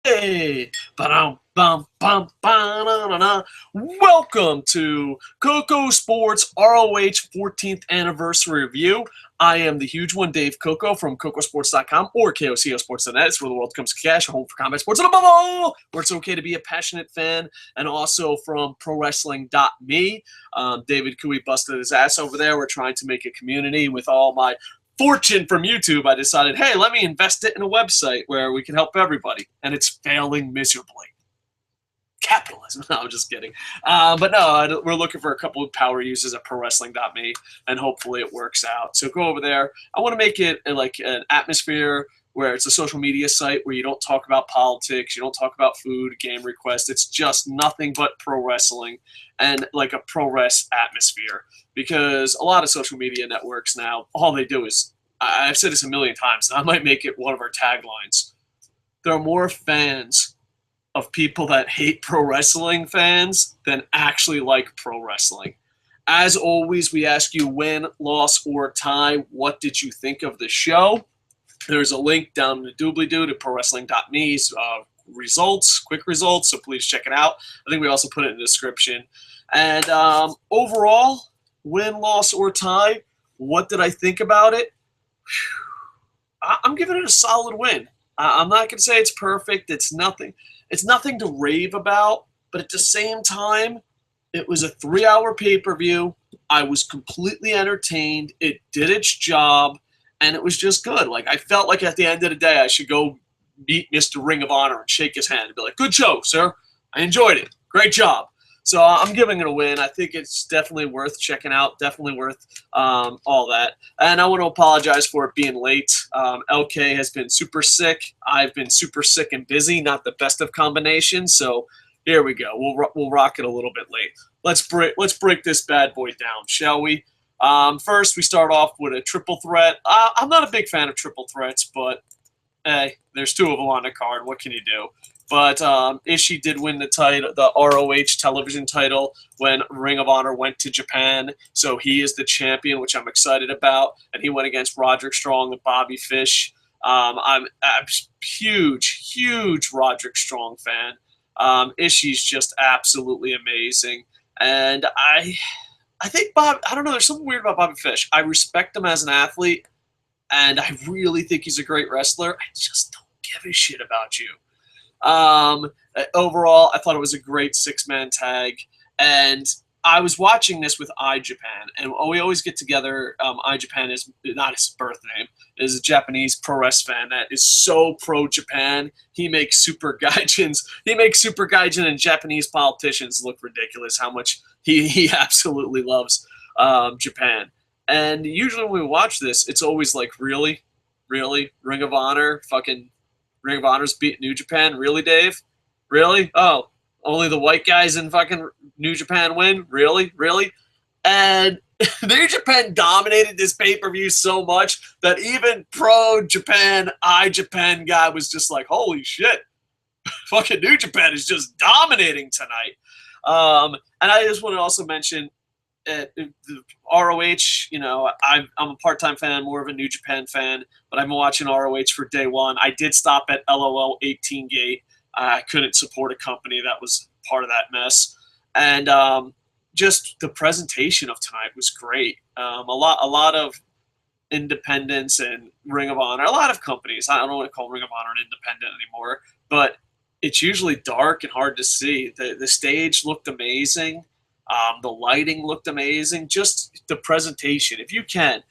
Hey, welcome to KocoSports ROH 14th anniversary review. I am the huge one, Dave Koco from KocoSports.com or KOCOSports.net. It's where the world comes to cash, a home for combat sports, and above all, where it's okay to be a passionate fan, and also from ProWrestling.me. David Cooey busted his ass over there. We're trying to make a community with all my fortune from YouTube. I decided, hey, let me invest it in a website where we can help everybody. And it's failing miserably. Capitalism. No, I'm just kidding. But no, we're looking for a couple of power users at ProWrestling.me, and hopefully it works out. So go over there. I want to make it like an atmosphere where it's a social media site where you don't talk about politics, you don't talk about food, game requests. It's just nothing but pro wrestling and like a pro res atmosphere. Because a lot of social media networks now, all they do is, I've said this a million times, and I might make it one of our taglines. There are more fans of people that hate pro wrestling fans than actually like pro wrestling. As always, we ask you win, loss, or tie. What did you think of the show? There's a link down in the doobly-doo to ProWrestling.me's results, quick results, so please check it out. I think we also put it in the description. And overall, win, loss, or tie, what did I think about it? I'm giving it a solid win. I'm not going to say it's perfect. It's nothing to rave about, but at the same time, it was a 3-hour pay-per-view. I was completely entertained. It did its job, and it was just good. Like, I felt like at the end of the day, I should go meet Mr. Ring of Honor and shake his hand and be like, good show, sir. I enjoyed it. Great job. So I'm giving it a win. I think it's definitely worth checking out, definitely worth all that. And I want to apologize for it being late. LK has been super sick. I've been super sick and busy, not the best of combinations. So here we go. We'll rock it a little bit late. Let's break this bad boy down, shall we? First, we start off with a triple threat. I'm not a big fan of triple threats, but hey, there's 2 of them on the card. What can you do? But Ishii did win the title, the ROH television title, when Ring of Honor went to Japan. So he is the champion, which I'm excited about. And he went against Roderick Strong and Bobby Fish. I'm a huge Roderick Strong fan. Ishii's just absolutely amazing. And I think I don't know, there's something weird about Bobby Fish. I respect him as an athlete, and I really think he's a great wrestler. I just don't give a shit about you. Overall, I thought it was a great 6-man tag, and I was watching this with iJapan, and we always get together. iJapan is not his birth name, is a Japanese pro wrestling fan that is so pro Japan. He makes super gaijins. He makes super gaijin and Japanese politicians look ridiculous. How much he absolutely loves Japan. And usually when we watch this, it's always like, really, Ring of Honor, fucking Ring of Honor's beat New Japan? Really, Dave? Really? Oh, only the white guys in fucking New Japan win? Really? And New Japan dominated this pay-per-view so much that even pro-Japan, iJapan guy was just like, holy shit, fucking New Japan is just dominating tonight. And I just want to also mention, the ROH, you know, I'm a part-time fan, more of a New Japan fan, but I've been watching ROH for day one. I did stop at LOL 18 Gate. I couldn't support a company that was part of that mess. And just the presentation of tonight was great. A lot of independents and Ring of Honor, a lot of companies. I don't want to call Ring of Honor an independent anymore, but it's usually dark and hard to see. The stage looked amazing. The lighting looked amazing. Just the presentation. If you can,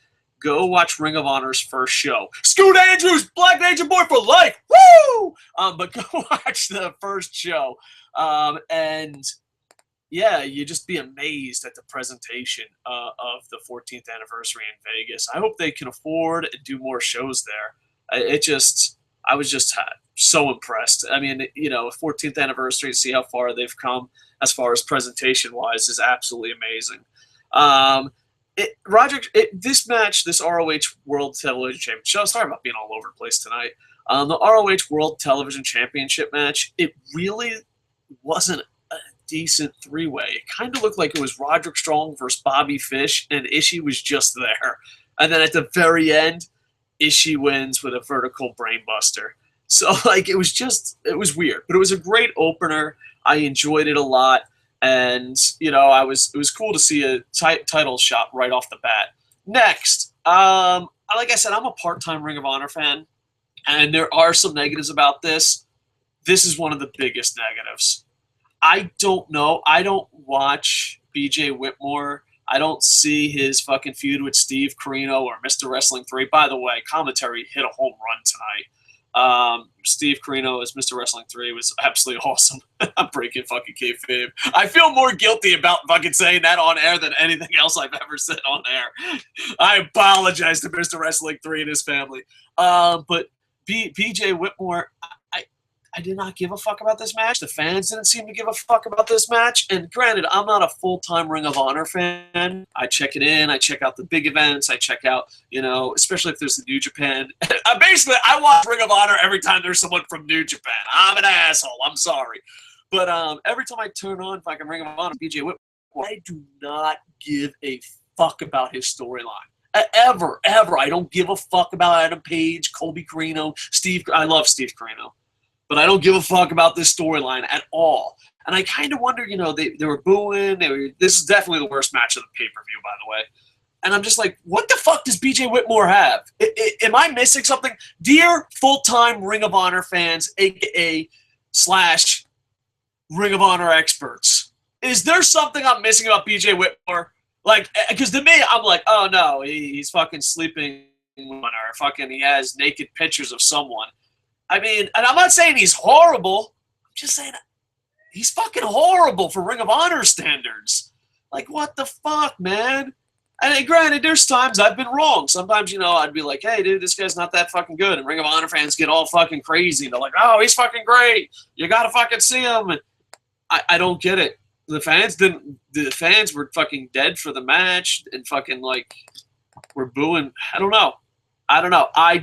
go watch Ring of Honor's first show. Scoot Andrews, Black Ninja Boy for life. Woo! But go watch the first show. And yeah, you just be amazed at the presentation of the 14th anniversary in Vegas. I hope they can afford and do more shows there. I was just so impressed. I mean, you know, 14th anniversary, see how far they've come as far as presentation-wise is absolutely amazing. This match, this ROH World Television Championship, sorry about being all over the place tonight. The ROH World Television Championship match, it really wasn't a decent 3-way. It kind of looked like it was Roderick Strong versus Bobby Fish, and Ishii was just there. And then at the very end, Ishii wins with a vertical brainbuster. So, like, it was weird. But it was a great opener. I enjoyed it a lot. And, you know, it was cool to see a title shot right off the bat. Next, like I said, I'm a part-time Ring of Honor fan. And there are some negatives about this. This is one of the biggest negatives. I don't know. I don't watch BJ Whitmore. I don't see his fucking feud with Steve Corino or Mr. Wrestling 3. By the way, commentary hit a home run tonight. Steve Corino as Mr. Wrestling 3 was absolutely awesome. I'm breaking fucking kayfabe. I feel more guilty about fucking saying that on air than anything else I've ever said on air. I apologize to Mr. Wrestling 3 and his family. But BJ Whitmore, I did not give a fuck about this match. The fans didn't seem to give a fuck about this match. And granted, I'm not a full-time Ring of Honor fan. I check it in. I check out the big events. I check out, you know, especially if there's the New Japan. Basically, I watch Ring of Honor every time there's someone from New Japan. I'm an asshole. I'm sorry. But every time I turn on fucking Ring of Honor, BJ Whitmore, I do not give a fuck about his storyline. Ever. I don't give a fuck about Adam Page, Colby Corino, Steve. I love Steve Corino. But I don't give a fuck about this storyline at all. And I kind of wonder, you know, they were booing. This is definitely the worst match of the pay-per-view, by the way. And I'm just like, what the fuck does BJ Whitmore have? Am I missing something? Dear full-time Ring of Honor fans, a.k.a. / Ring of Honor experts, is there something I'm missing about BJ Whitmore? Like, because to me, I'm like, oh, no, he's fucking sleeping or fucking he has naked pictures of someone. I mean, and I'm not saying he's horrible. I'm just saying he's fucking horrible for Ring of Honor standards. Like, what the fuck, man? And granted, there's times I've been wrong. Sometimes, you know, I'd be like, hey, dude, this guy's not that fucking good. And Ring of Honor fans get all fucking crazy. They're like, oh, he's fucking great. You got to fucking see him. And I don't get it. The fans were fucking dead for the match and fucking, like, were booing. I don't know. I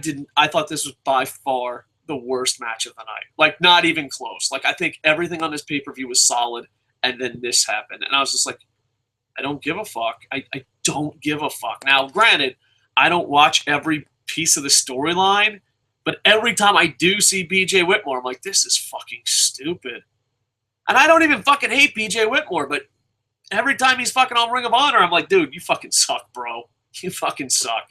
thought this was by far the worst match of the night. Like, not even close. Like, I think everything on this pay-per-view was solid, and then this happened. And I was just like, I don't give a fuck. I don't give a fuck. Now, granted, I don't watch every piece of the storyline, but every time I do see BJ Whitmore, I'm like, this is fucking stupid. And I don't even fucking hate BJ Whitmore, but every time he's fucking on Ring of Honor, I'm like, dude, you fucking suck, bro. You fucking suck.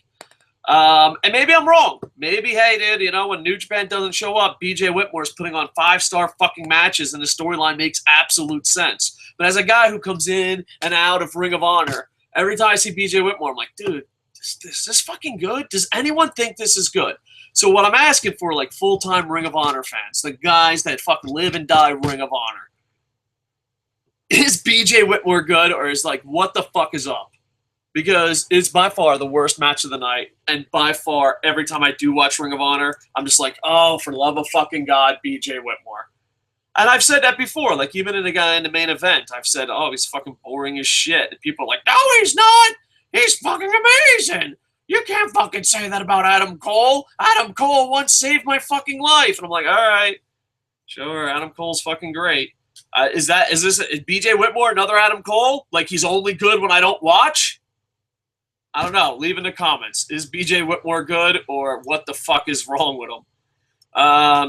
And maybe I'm wrong. Maybe, hey, dude, you know, when New Japan doesn't show up, BJ Whitmore is putting on 5-star fucking matches and the storyline makes absolute sense. But as a guy who comes in and out of Ring of Honor, every time I see BJ Whitmore, I'm like, dude, is this fucking good? Does anyone think this is good? So what I'm asking for, like, full-time Ring of Honor fans, the guys that fucking live and die Ring of Honor, is BJ Whitmore good, or is, like, what the fuck is up? Because it's by far the worst match of the night. And by far, every time I do watch Ring of Honor, I'm just like, oh, for the love of fucking God, BJ Whitmore. And I've said that before. Like, even in the main event, I've said, oh, he's fucking boring as shit. And people are like, no, he's not. He's fucking amazing. You can't fucking say that about Adam Cole. Adam Cole once saved my fucking life. And I'm like, all right. Sure, Adam Cole's fucking great. Is BJ Whitmore another Adam Cole? Like, he's only good when I don't watch? I don't know. Leave in the comments. Is BJ Whitmore good, or what the fuck is wrong with him?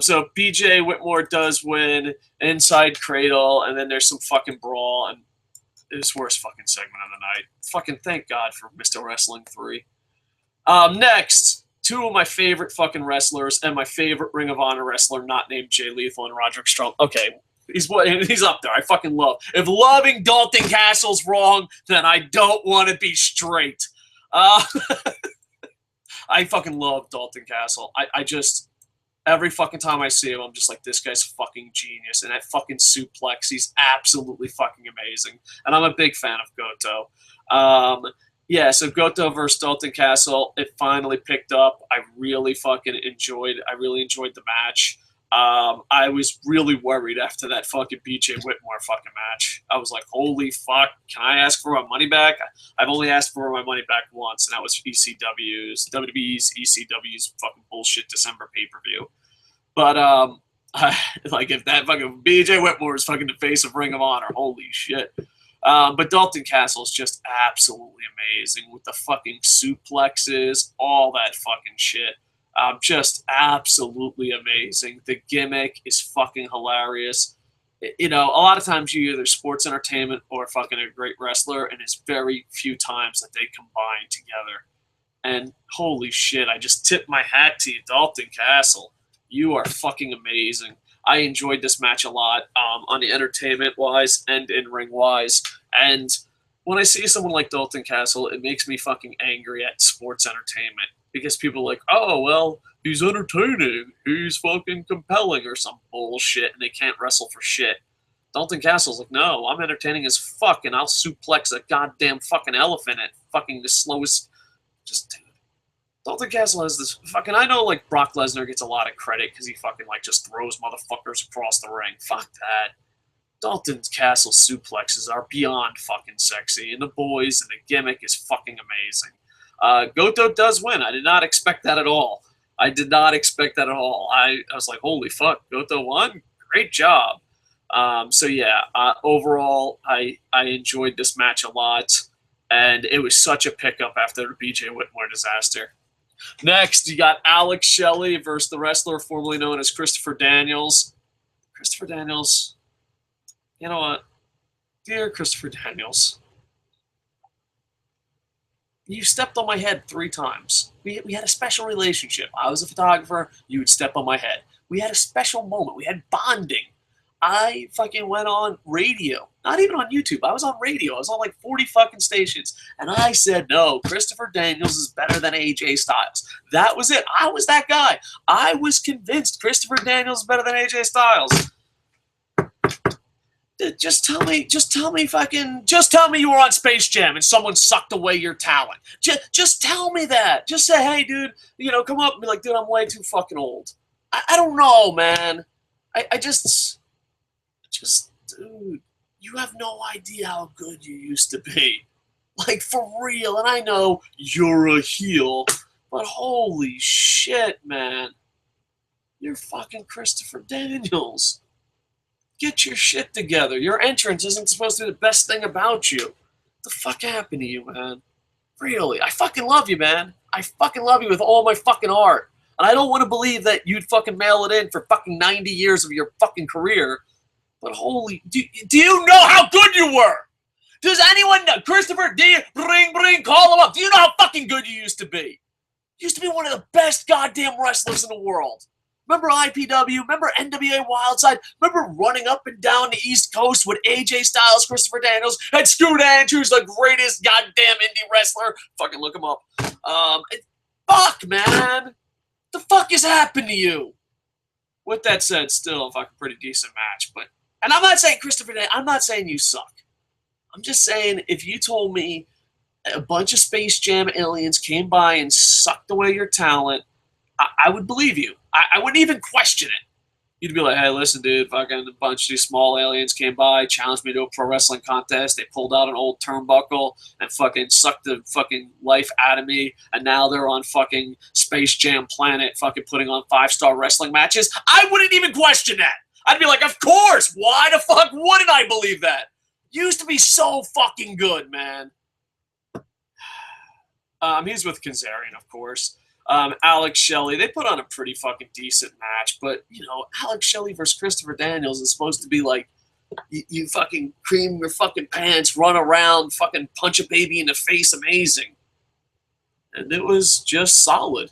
So BJ Whitmore does win inside cradle, and then there's some fucking brawl, and it's worst fucking segment of the night. Fucking thank God for Mr. Wrestling 3. Next, two of my favorite fucking wrestlers and my favorite Ring of Honor wrestler not named Jay Lethal and Roderick Strong. Okay, he's up there. I fucking love. If loving Dalton Castle's wrong, then I don't want to be straight. I fucking love Dalton Castle. I just, every fucking time I see him, I'm just like, this guy's fucking genius. And that fucking suplex, he's absolutely fucking amazing. And I'm a big fan of Goto. Yeah, so Goto versus Dalton Castle, it finally picked up. I really enjoyed the match. I was really worried after that fucking BJ Whitmore fucking match. I was like, holy fuck, can I ask for my money back? I've only asked for my money back once, and that was WWE's ECW's fucking bullshit December pay-per-view. But, like, if that fucking BJ Whitmore is fucking the face of Ring of Honor, holy shit. But Dalton Castle is just absolutely amazing with the fucking suplexes, all that fucking shit. Just absolutely amazing. The gimmick is fucking hilarious. You know, a lot of times you either sports entertainment or fucking a great wrestler, and it's very few times that they combine together. And holy shit, I just tip my hat to you, Dalton Castle. You are fucking amazing. I enjoyed this match a lot, on the entertainment-wise and in-ring-wise. And when I see someone like Dalton Castle, it makes me fucking angry at sports entertainment. Because people are like, oh, well, he's entertaining, he's fucking compelling, or some bullshit, and they can't wrestle for shit. Dalton Castle's like, no, I'm entertaining as fuck, and I'll suplex a goddamn fucking elephant at fucking the slowest. Just, dude. Dalton Castle has this fucking. I know, like, Brock Lesnar gets a lot of credit because he fucking, like, just throws motherfuckers across the ring. Fuck that. Dalton Castle suplexes are beyond fucking sexy, and the boys and the gimmick is fucking amazing. Goto does win. I did not expect that at all. I was like, holy fuck, Goto won? Great job. So yeah, overall, I enjoyed this match a lot, and it was such a pickup after the BJ Whitmer disaster. Next, you got Alex Shelley versus the wrestler formerly known as Christopher Daniels. Christopher Daniels, you know what? Dear Christopher Daniels, you stepped on my head 3 times. We had a special relationship. I was a photographer. You would step on my head. We had a special moment. We had bonding. I fucking went on radio. Not even on YouTube. I was on radio. I was on like 40 fucking stations. And I said, no, Christopher Daniels is better than AJ Styles. That was it. I was that guy. I was convinced Christopher Daniels is better than AJ Styles. Just tell me you were on Space Jam and someone sucked away your talent. Just tell me that. Just say, hey, dude, you know, come up and be like, dude, I'm way too fucking old. I don't know, man. I just, dude, you have no idea how good you used to be. Like, for real. And I know you're a heel, but holy shit, man. You're fucking Christopher Daniels. Get your shit together. Your entrance isn't supposed to be the best thing about you. What the fuck happened to you, man? Really? I fucking love you, man. I fucking love you with all my fucking heart. And I don't want to believe that you'd fucking mail it in for fucking 90 years of your fucking career. But holy... Do you know how good you were? Does anyone know? Christopher, bring, call him up. Do you know how fucking good you used to be? You used to be one of the best goddamn wrestlers in the world. Remember IPW? Remember NWA Wildside? Remember running up and down the East Coast with AJ Styles, Christopher Daniels, and Scoot Andrews, the greatest goddamn indie wrestler? Fucking look him up. Fuck, man. The fuck has happened to you? With that said, still a fucking pretty decent match. And I'm not saying Christopher Daniels, I'm not saying you suck. I'm just saying if you told me a bunch of Space Jam aliens came by and sucked away your talent, I would believe you. I wouldn't even question it. You'd be like, hey, listen, dude, fucking a bunch of these small aliens came by, challenged me to a pro wrestling contest. They pulled out an old turnbuckle and fucking sucked the fucking life out of me. And now they're on fucking Space Jam Planet fucking putting on 5-star wrestling matches. I wouldn't even question that. I'd be like, of course. Why the fuck wouldn't I believe that? Used to be so fucking good, man. He's with Kazarian, of course. Alex Shelley, they put on a pretty fucking decent match, but, you know, Alex Shelley versus Christopher Daniels is supposed to be like, you fucking cream your fucking pants, run around, fucking punch a baby in the face, amazing. And it was just solid.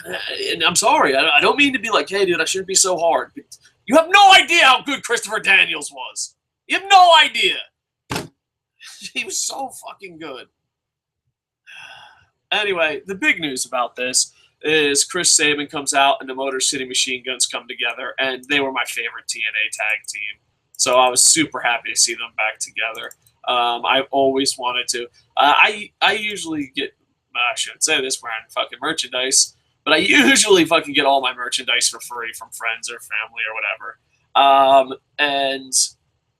And I'm sorry, I don't mean to be like, hey, dude, I shouldn't be so hard. But you have no idea how good Christopher Daniels was. You have no idea. He was so fucking good. Anyway, the big news about this is Chris Sabin comes out and the Motor City Machine Guns come together, and they were my favorite TNA tag team. So I was super happy to see them back together. I've always wanted to. I usually get, I shouldn't say this, wearing fucking merchandise, but I usually fucking get all my merchandise for free from friends or family or whatever. And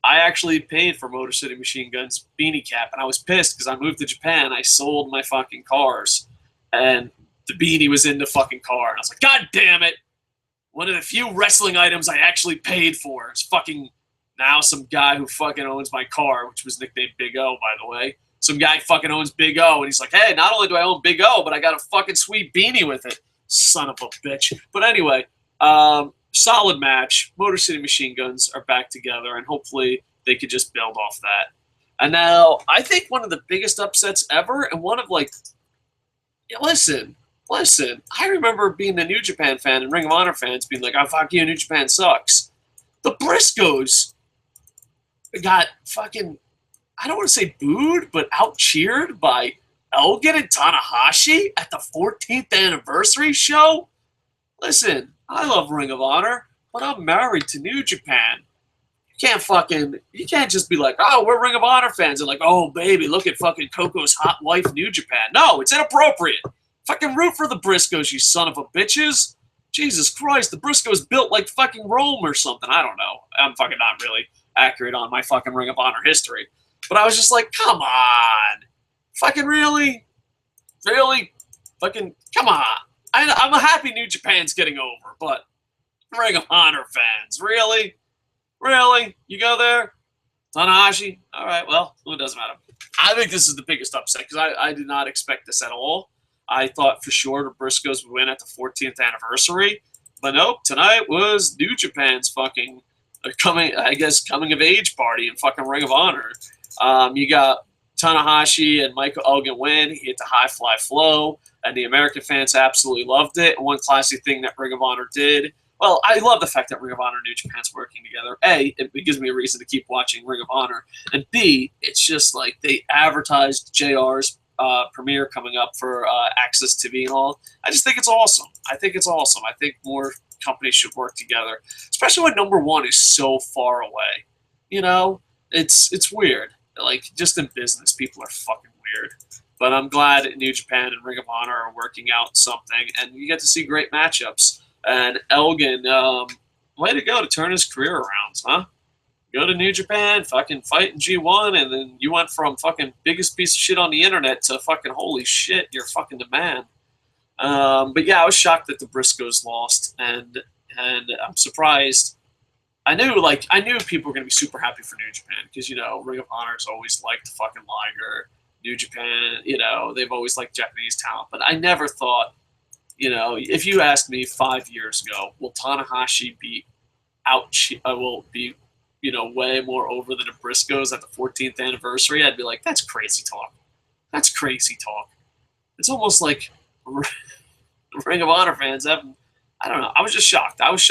I actually paid for Motor City Machine Gun's beanie cap, and I was pissed because I moved to Japan. I sold my fucking cars, and the beanie was in the fucking car. And I was like, God damn it. One of the few wrestling items I actually paid for is fucking now some guy who fucking owns my car, which was nicknamed Big O, by the way. Some guy fucking owns Big O, and he's like, hey, not only do I own Big O, but I got a fucking sweet beanie with it. Son of a bitch. But anyway, solid match. Motor City Machine Guns are back together, and hopefully they could just build off that. And now, I think one of the biggest upsets ever, and one of listen, I remember being a New Japan fan and Ring of Honor fans being like, oh, fuck you, New Japan sucks. The Briscoes got fucking, I don't want to say booed, but out-cheered by Elgin and Tanahashi at the 14th anniversary show? Listen, I love Ring of Honor, but I'm married to New Japan. You can't just be like, oh, we're Ring of Honor fans, and like, oh, baby, look at fucking Coco's hot wife, New Japan. No, it's inappropriate. Fucking root for the Briscoes, you son of a bitches. Jesus Christ, the Briscoes built like fucking Rome or something. I don't know. I'm fucking not really accurate on my fucking Ring of Honor history. But I was just like, come on. Fucking really? Really? Fucking, come on. I'm happy New Japan's getting over, but Ring of Honor fans, really? Really? You go there? Tanahashi? All right, well, it doesn't matter. I think this is the biggest upset because I did not expect this at all. I thought for sure the Briscoes would win at the 14th anniversary. But nope, tonight was New Japan's fucking coming of age party in fucking Ring of Honor. You got Tanahashi and Michael Elgin win. He hit the high fly flow, and the American fans absolutely loved it. And one classy thing that Ring of Honor did, well, I love the fact that Ring of Honor and New Japan's working together. A, it gives me a reason to keep watching Ring of Honor. And B, it's just like they advertised JR's premiere coming up for Access TV and all. I just think it's awesome. I think more companies should work together, especially when number one is so far away. You know, it's weird. Like, just in business, people are fucking weird. But I'm glad New Japan and Ring of Honor are working out something, and you get to see great matchups. And Elgin, way to go to turn his career around, huh? Go to New Japan, fucking fight in G1, and then you went from fucking biggest piece of shit on the internet to fucking holy shit, you're fucking the man. But yeah, I was shocked that the Briscoes lost, and I'm surprised. I knew people were gonna be super happy for New Japan because Ring of Honor's always liked fucking Liger. New Japan, they've always liked Japanese talent, but I never thought, if you asked me 5 years ago, will Tanahashi be way more over than the Briscoes at the 14th anniversary? I'd be like, that's crazy talk. That's crazy talk. It's almost like Ring of Honor fans haven't. I don't know. I was just shocked. I was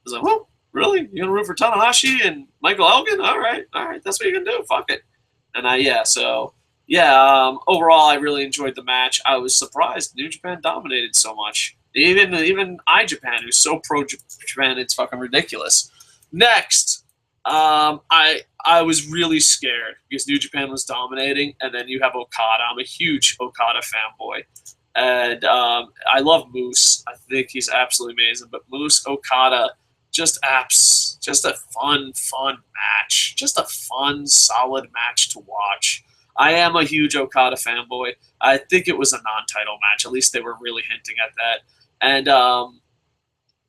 like, well, really? You're gonna root for Tanahashi and Michael Elgin? All right. That's what you're gonna do. Fuck it. And overall, I really enjoyed the match. I was surprised New Japan dominated so much. Even Japan, who's so pro Japan, it's fucking ridiculous. Next, I was really scared because New Japan was dominating, and then you have Okada. I'm a huge Okada fanboy, and I love Moose. I think he's absolutely amazing. But Moose, Okada, just a fun match. Just a fun, solid match to watch. I am a huge Okada fanboy. I think it was a non-title match. At least they were really hinting at that. And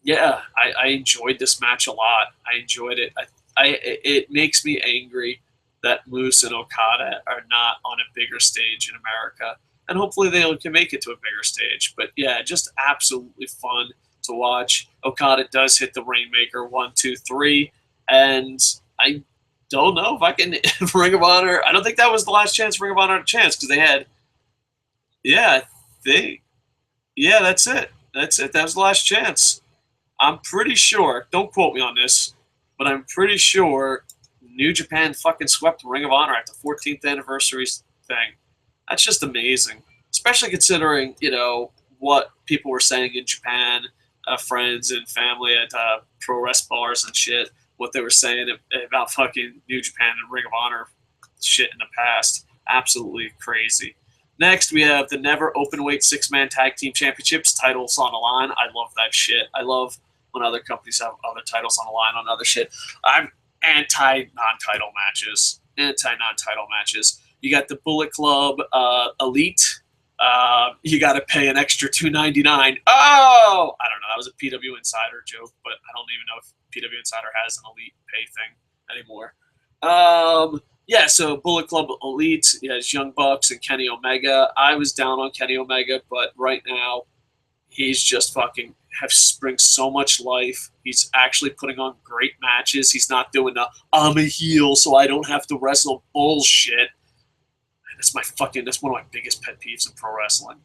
I enjoyed this match a lot. I enjoyed it. It makes me angry that Moose and Okada are not on a bigger stage in America. And hopefully they can make it to a bigger stage. But yeah, just absolutely fun to watch. Okada does hit the Rainmaker 1, 2, 3. And I don't know if I can Ring of Honor. I don't think that was the last chance Ring of Honor had a chance because they had. Yeah, that's it. That was the last chance. I'm pretty sure. Don't quote me on this, but I'm pretty sure New Japan fucking swept Ring of Honor at the 14th anniversary thing. That's just amazing, especially considering what people were saying in Japan, friends and family at pro wrestling bars and shit. What they were saying about fucking New Japan and Ring of Honor shit in the past. Absolutely crazy. Next, we have the Never Openweight 6-Man Tag Team Championships titles on the line. I love that shit. I love when other companies have other titles on the line on other shit. I'm anti-non-title matches. You got the Bullet Club Elite. You got to pay an extra $2.99. Oh! I don't know. That was a PW Insider joke, but I don't even know if PW Insider has an Elite pay thing anymore. So Bullet Club Elite has Young Bucks and Kenny Omega. I was down on Kenny Omega, but right now He's just fucking brings so much life. He's actually putting on great matches. He's not doing the I'm a heel so I don't have to wrestle bullshit. That's one of my biggest pet peeves in pro wrestling.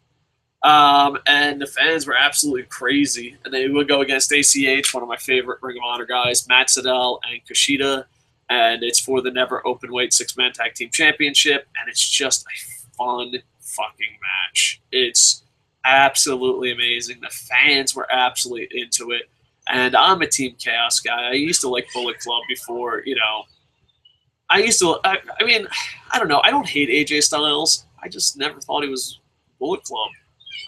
And the fans were absolutely crazy. And they would go against ACH, one of my favorite Ring of Honor guys, Matt Sydal and KUSHIDA. And it's for the never Openweight 6-man tag team championship. And it's just a fun fucking match. It's absolutely amazing. The fans were absolutely into it. And I'm a Team Chaos guy. I used to like Bullet Club before, I mean, I don't know. I don't hate AJ Styles. I just never thought he was Bullet Club.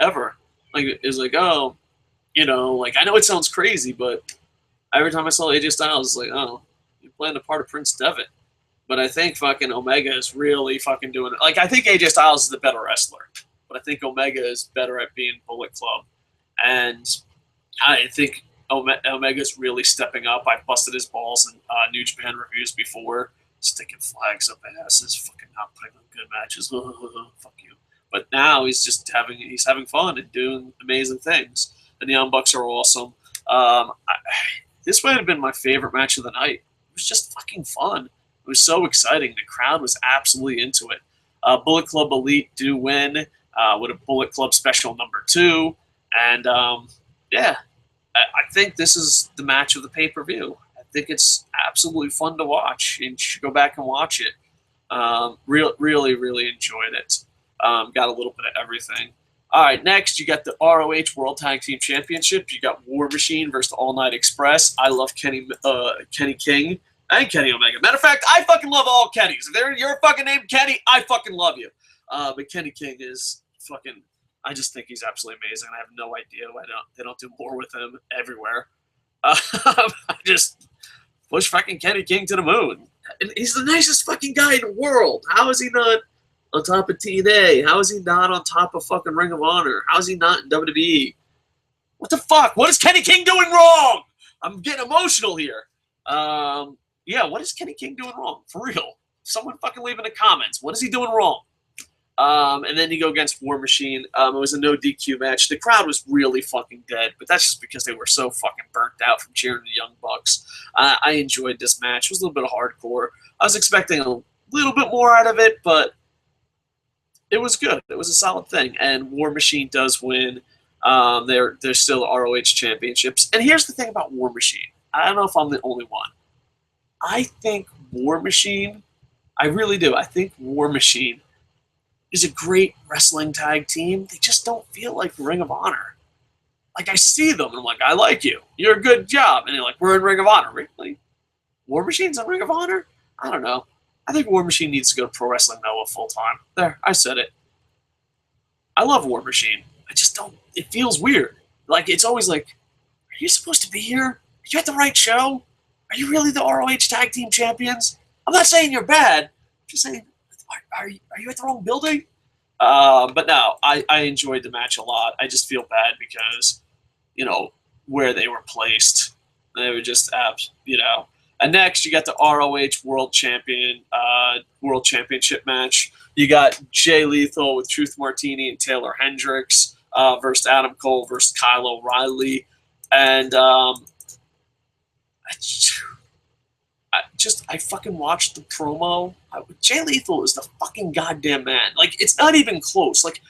Ever. Like, it was like, oh, I know it sounds crazy, but every time I saw AJ Styles, it's like, oh, you're playing the part of Prince Devitt. But I think fucking Omega is really fucking doing it. Like, I think AJ Styles is the better wrestler, but I think Omega is better at being Bullet Club. And I think Omega's really stepping up. I've busted his balls in New Japan reviews before, sticking flags up asses, fucking not putting on good matches. Fuck you. But now he's having fun and doing amazing things. And the Young Bucks are awesome. This might have been my favorite match of the night. It was just fucking fun. It was so exciting. The crowd was absolutely into it. Bullet Club Elite do win with a Bullet Club Special number 2. And, I think this is the match of the pay-per-view. I think it's absolutely fun to watch. And you should go back and watch it. Really, really enjoyed it. Got a little bit of everything. All right, next you got the ROH World Tag Team Championship. You got War Machine versus All Night Express. I love Kenny King and Kenny Omega. Matter of fact, I fucking love all Kennys. If you're fucking named Kenny, I fucking love you. But Kenny King is fucking. I just think he's absolutely amazing. I have no idea why they don't do more with him everywhere. I just push fucking Kenny King to the moon. And he's the nicest fucking guy in the world. How is he not on top of TNA? How is he not on top of fucking Ring of Honor? How is he not in WWE? What the fuck? What is Kenny King doing wrong? I'm getting emotional here. What is Kenny King doing wrong? For real. Someone fucking leave in the comments. What is he doing wrong? And then you go against War Machine. It was a no DQ match. The crowd was really fucking dead, but that's just because they were so fucking burnt out from cheering the Young Bucks. I enjoyed this match. It was a little bit of hardcore. I was expecting a little bit more out of it, but it was good. It was a solid thing. And War Machine does win. They're still ROH championships. And here's the thing about War Machine. I don't know if I'm the only one. I think War Machine, I really do. I think War Machine is a great wrestling tag team. They just don't feel like Ring of Honor. Like, I see them, and I'm like, I like you. You're a good job. And they're like, we're in Ring of Honor. Really? War Machine's in Ring of Honor? I don't know. I think War Machine needs to go to Pro Wrestling Noah full-time. There, I said it. I love War Machine. I just don't, it feels weird. Like, it's always like, are you supposed to be here? Are you at the right show? Are you really the ROH Tag Team Champions? I'm not saying you're bad. I'm just saying, are you at the wrong building? But no, I enjoyed the match a lot. I just feel bad because, where they were placed. They were just, And next, you got the ROH World Championship match. You got Jay Lethal with Truth Martini and Taylor Hendricks versus Adam Cole versus Kyle O'Reilly. And I fucking watched the promo. Jay Lethal is the fucking goddamn man. Like, it's not even close. Like,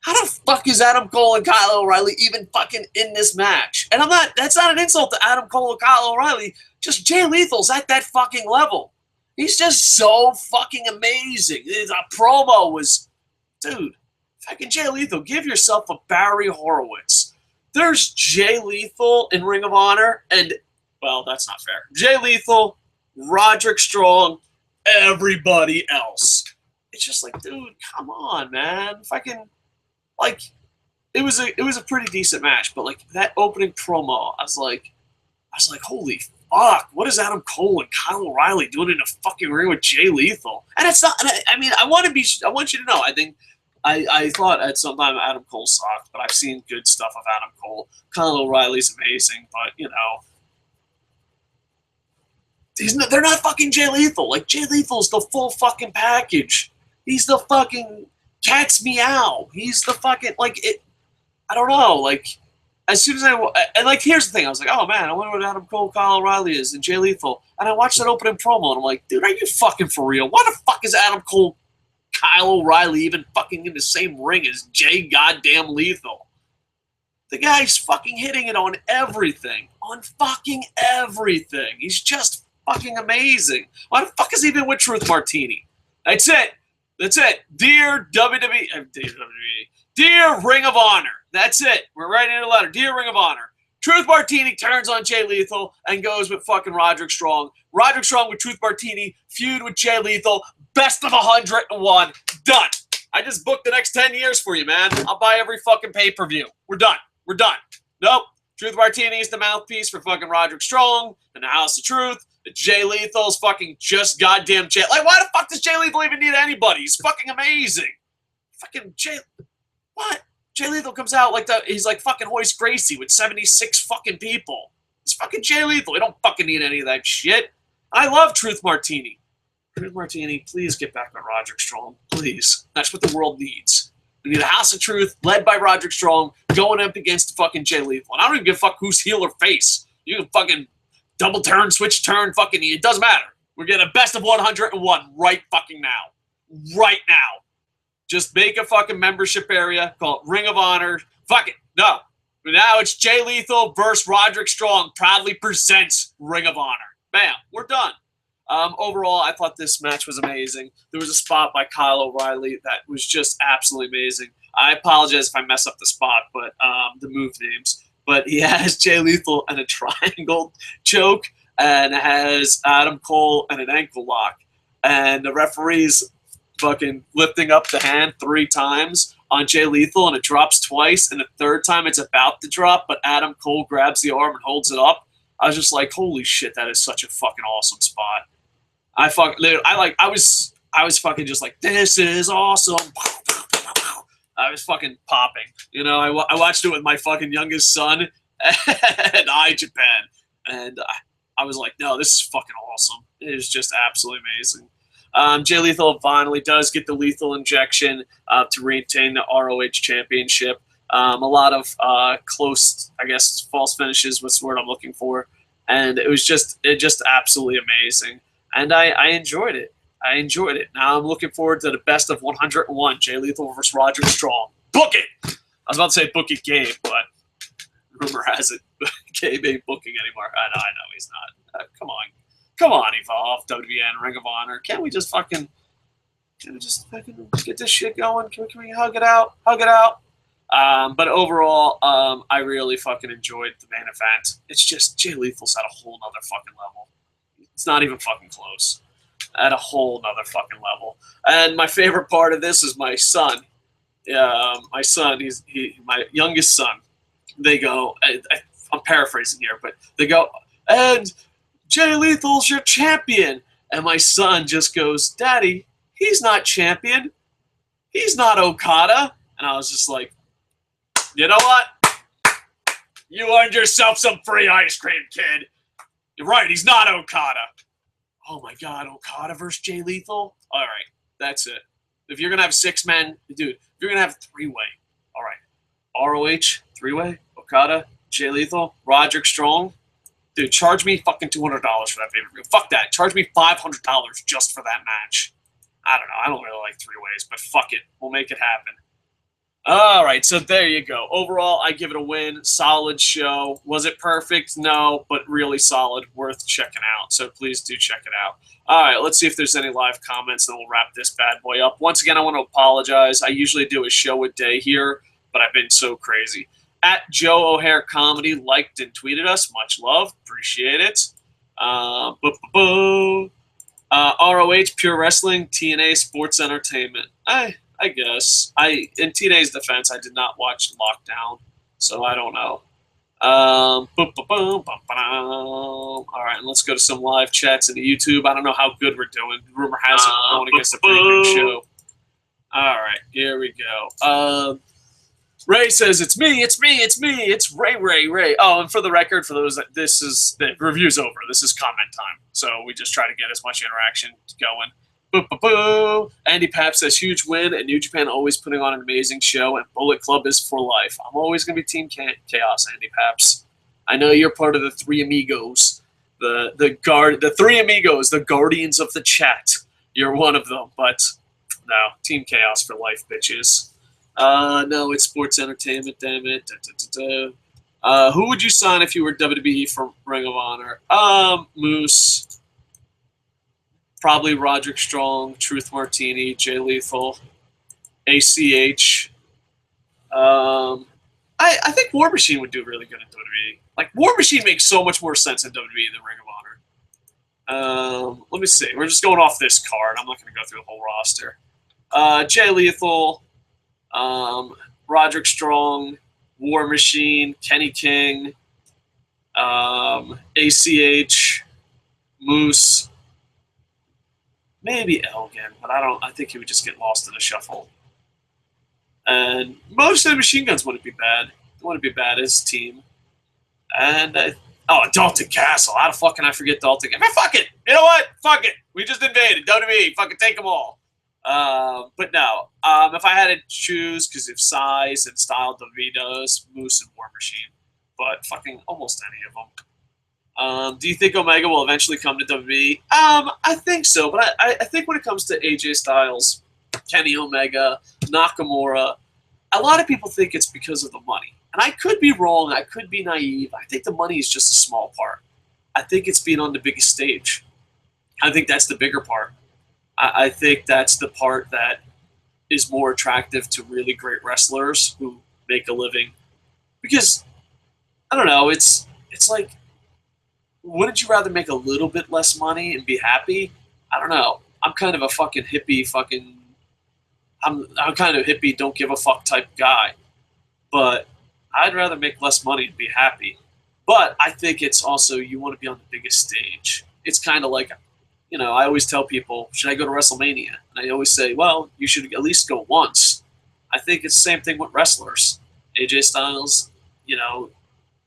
how the fuck is Adam Cole and Kyle O'Reilly even fucking in this match? And that's not an insult to Adam Cole and Kyle O'Reilly. Just Jay Lethal's at that fucking level. He's just so fucking amazing. The promo was, dude, fucking Jay Lethal, give yourself a Barry Horowitz. There's Jay Lethal in Ring of Honor, and, well, that's not fair. Jay Lethal, Roderick Strong, everybody else. It's just like, dude, come on, man. Fucking, like, it was a pretty decent match, but like that opening promo, I was like, holy fuck, what is Adam Cole and Kyle O'Reilly doing in a fucking ring with Jay Lethal? And it's not. I mean, I want you to know. I think I thought at some time Adam Cole sucked, but I've seen good stuff of Adam Cole. Kyle O'Reilly's amazing, but they're not fucking Jay Lethal. Like, Jay Lethal's the full fucking package. He's the fucking cat's meow. He's the fucking, like, it. I don't know. Like, as soon as and like, here's the thing. I was like, oh man, I wonder what Adam Cole, Kyle O'Reilly is, and Jay Lethal. And I watched that opening promo, and I'm like, dude, are you fucking for real? Why the fuck is Adam Cole, Kyle O'Reilly even fucking in the same ring as Jay goddamn Lethal? The guy's fucking hitting it on everything. On fucking everything. He's just fucking amazing. Why the fuck is he even with Truth Martini? That's it. That's it. Dear WWE. Dear Ring of Honor. That's it. We're writing a letter. Dear Ring of Honor. Truth Martini turns on Jay Lethal and goes with fucking Roderick Strong. Roderick Strong with Truth Martini. Feud with Jay Lethal. Best of 101. Done. I just booked the next 10 years for you, man. I'll buy every fucking pay-per-view. We're done. We're done. Nope. Truth Martini is the mouthpiece for fucking Roderick Strong and the House of Truth. Jay Lethal's fucking just goddamn Jay. Like, why the fuck does Jay Lethal even need anybody? He's fucking amazing. Fucking Jay. What? Jay Lethal comes out like he's like fucking Hoist Gracie with 76 fucking people. It's fucking Jay Lethal. We don't fucking need any of that shit. I love Truth Martini. Truth Martini, please get back on Roderick Strong. Please. That's what the world needs. We need a House of Truth led by Roderick Strong going up against fucking Jay Lethal. And I don't even give a fuck who's heel or face. You can fucking double turn, switch turn, fucking, it doesn't matter. We're getting a best of 101 right fucking now. Right now. Just make a fucking membership area, call it Ring of Honor. Fuck it. No. But now it's Jay Lethal versus Roderick Strong proudly presents Ring of Honor. Bam. We're done. Overall, I thought this match was amazing. There was a spot by Kyle O'Reilly that was just absolutely amazing. I apologize if I mess up the spot, but the move names. But he has Jay Lethal and a triangle choke and has Adam Cole and an ankle lock. And the referee's fucking lifting up the hand 3 times on Jay Lethal, and it drops twice. And the third time it's about to drop, but Adam Cole grabs the arm and holds it up. I was just like, holy shit, that is such a fucking awesome spot. I was fucking just like, this is awesome. I was fucking popping. You know, I watched it with my fucking youngest son at Japan. And I was like, no, this is fucking awesome. It is just absolutely amazing. Jay Lethal finally does get the lethal injection to retain the ROH Championship. A lot of close, I guess, false finishes was the word I'm looking for. And it just absolutely amazing. And I enjoyed it. I enjoyed it. Now I'm looking forward to the best of 101, Jay Lethal versus Roderick Strong. Book it! I was about to say book it, Gabe, but rumor has it Gabe ain't booking anymore. I know he's not. Come on, Evolve, WN, Ring of Honor. Can't we just fucking get this shit going? Can we hug it out? Hug it out. But overall, I really fucking enjoyed the main event. It's just Jay Lethal's at a whole nother fucking level. It's not even fucking close. At a whole nother fucking level. And my favorite part of this is my son. My son, my youngest son. They go, I'm paraphrasing here, but they go, and Jay Lethal's your champion. And my son just goes, Daddy, he's not champion. He's not Okada. And I was just like, you know what? You earned yourself some free ice cream, kid. You're right, he's not Okada. Oh my God, Okada versus Jay Lethal? All right, that's it. If you're going to have 6 men, dude, if you're going to have 3-way, all right. ROH, 3-way, Okada, Jay Lethal, Roderick Strong. Dude, charge me fucking $200 for that pay-per-view. Fuck that. Charge me $500 just for that match. I don't know. I don't really like 3-ways, but fuck it. We'll make it happen. All right, so there you go. Overall, I give it a win. Solid show. Was it perfect? No, but really solid. Worth checking out. So please do check it out. All right, let's see if there's any live comments, and we'll wrap this bad boy up. Once again, I want to apologize. I usually do a show a day here, but I've been so crazy. At Joe O'Hare Comedy liked and tweeted us. Much love. Appreciate it. ROH, Pure Wrestling, TNA, Sports Entertainment. I guess. In TNA's defense, I did not watch Lockdown, so I don't know. All right, and let's go to some live chats in the YouTube. I don't know how good we're doing. Rumor has it we're going against a pretty big show. All right, here we go. Ray says, it's me. It's Ray. Oh, and for the record, for those that the review's over. This is comment time. So we just try to get as much interaction going. Boo, boo, boo. Andy Pap says, huge win, and New Japan always putting on an amazing show, and Bullet Club is for life. I'm always going to be Team Chaos, Andy Paps. I know you're part of the Three Amigos, the Three Amigos, the guardians of the chat. You're one of them, but no, Team Chaos for life, bitches. No, it's sports entertainment, damn it. Who would you sign if you were WWE from Ring of Honor? Moose. Probably Roderick Strong, Truth Martini, Jay Lethal, ACH. I think War Machine would do really good in WWE. Like, War Machine makes so much more sense in WWE than Ring of Honor. Let me see. We're just going off this card. I'm not going to go through the whole roster. Jay Lethal, Roderick Strong, War Machine, Kenny King, ACH, Moose, maybe Elgin, but I think he would just get lost in the shuffle. And most of the Machine Guns wouldn't be bad. It wouldn't be bad as a team. And Dalton Castle. How the fuck can I forget Dalton? Fuck it. You know what? Fuck it. We just invaded WWE. Fucking take them all. But no. If I had to choose, because of size and style, WWE does, Moose and War Machine. But fucking almost any of them. Do you think Omega will eventually come to WWE? I think so, but I think when it comes to AJ Styles, Kenny Omega, Nakamura, a lot of people think it's because of the money. And I could be wrong. I could be naive. I think the money is just a small part. I think it's being on the biggest stage. I think that's the bigger part. I think that's the part that is more attractive to really great wrestlers who make a living. Because, I don't know, it's like, wouldn't you rather make a little bit less money and be happy? I don't know. I'm kind of a fucking hippie I'm kind of hippie, don't give a fuck type guy. But I'd rather make less money and be happy. But I think it's also, you want to be on the biggest stage. It's kind of like, I always tell people, should I go to WrestleMania? And I always say, well, you should at least go once. I think it's the same thing with wrestlers. AJ Styles,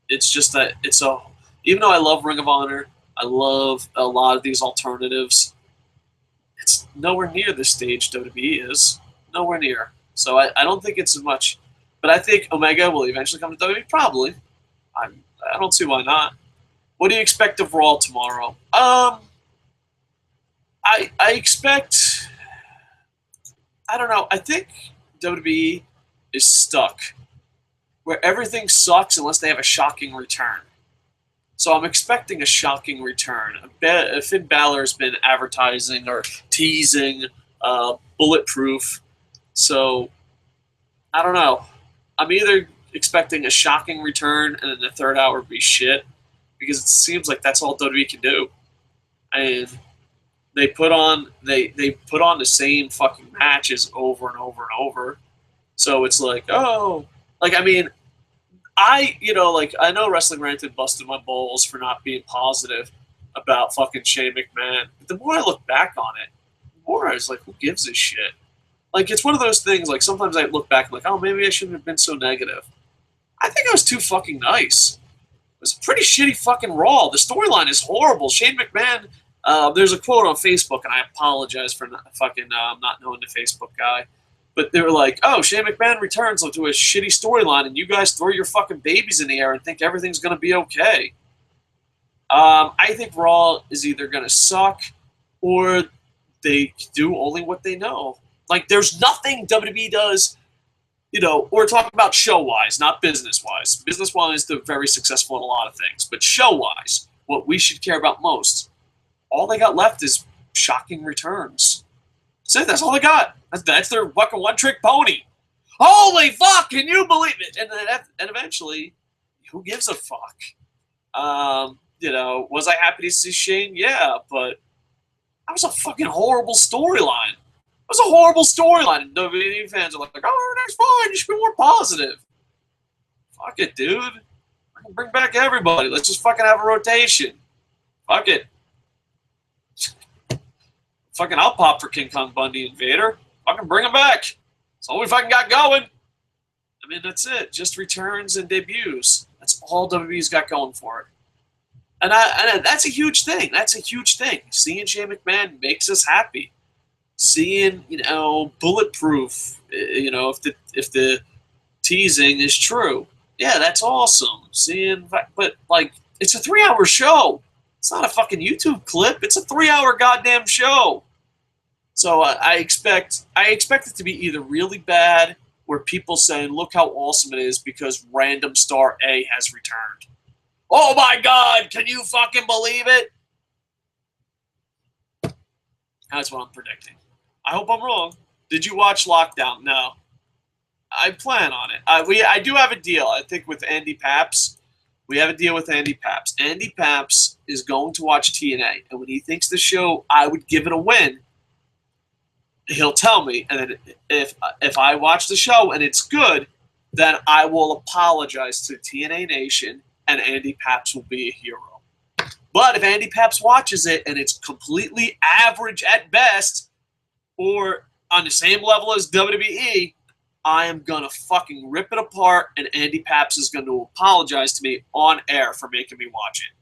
it's just that even though I love Ring of Honor, I love a lot of these alternatives, it's nowhere near the stage WWE is. Nowhere near. So I don't think it's as much. But I think Omega will eventually come to WWE. Probably. I don't see why not. What do you expect of Raw tomorrow? I expect... I don't know. I think WWE is stuck where everything sucks unless they have a shocking return. So I'm expecting a shocking return. Finn Balor's been advertising or teasing Bulletproof. So, I don't know. I'm either expecting a shocking return and then the third hour be shit, because it seems like that's all WWE can do. And they put on the same fucking matches over and over and over. So it's like, I know Wrestling Ranted busted my balls for not being positive about fucking Shane McMahon. But the more I look back on it, the more I was like, who gives a shit? Like, it's one of those things, like, sometimes I look back and like, oh, maybe I shouldn't have been so negative. I think I was too fucking nice. It was a pretty shitty fucking Raw. The storyline is horrible. Shane McMahon, there's a quote on Facebook, and I apologize for not knowing the Facebook guy. But they were like, oh, Shane McMahon returns to a shitty storyline, and you guys throw your fucking babies in the air and think everything's going to be okay. I think Raw is either going to suck or they do only what they know. Like, there's nothing WWE does, we're talking about show-wise, not business-wise. Business-wise, they're very successful in a lot of things. But show-wise, what we should care about most, all they got left is shocking returns. That's all they got. That's their fucking one-trick pony. Holy fuck, can you believe it? And eventually, who gives a fuck? Was I happy to see Shane? Yeah, but that was a fucking horrible storyline. It was a horrible storyline, and WWE fans are like, oh, that's fine, you should be more positive. Fuck it, dude. I can bring back everybody. Let's just fucking have a rotation. Fuck it. Fucking I'll pop for King Kong Bundy and Vader. Fucking bring them back. That's all we fucking got going. I mean, that's it. Just returns and debuts. That's all WWE's got going for it. And that's a huge thing. That's a huge thing. Seeing Shane McMahon makes us happy. seeing, Bulletproof, if the teasing is true. Yeah, that's awesome. But like, it's a 3-hour show. It's not a fucking YouTube clip. It's a 3-hour goddamn show. So I expect it to be either really bad, where people saying, "Look how awesome it is because random star A has returned." Oh my God! Can you fucking believe it? That's what I'm predicting. I hope I'm wrong. Did you watch Lockdown? No. I plan on it. I do have a deal. I think with Andy Paps, we have a deal with Andy Paps. Andy Paps is going to watch TNA, and when he thinks the show I would give it a win, he'll tell me. And then if I watch the show and it's good, then I will apologize to TNA Nation, and Andy Paps will be a hero. But if Andy Paps watches it and it's completely average at best, or on the same level as WWE, I am going to fucking rip it apart, and Andy Paps is going to apologize to me on air for making me watch it.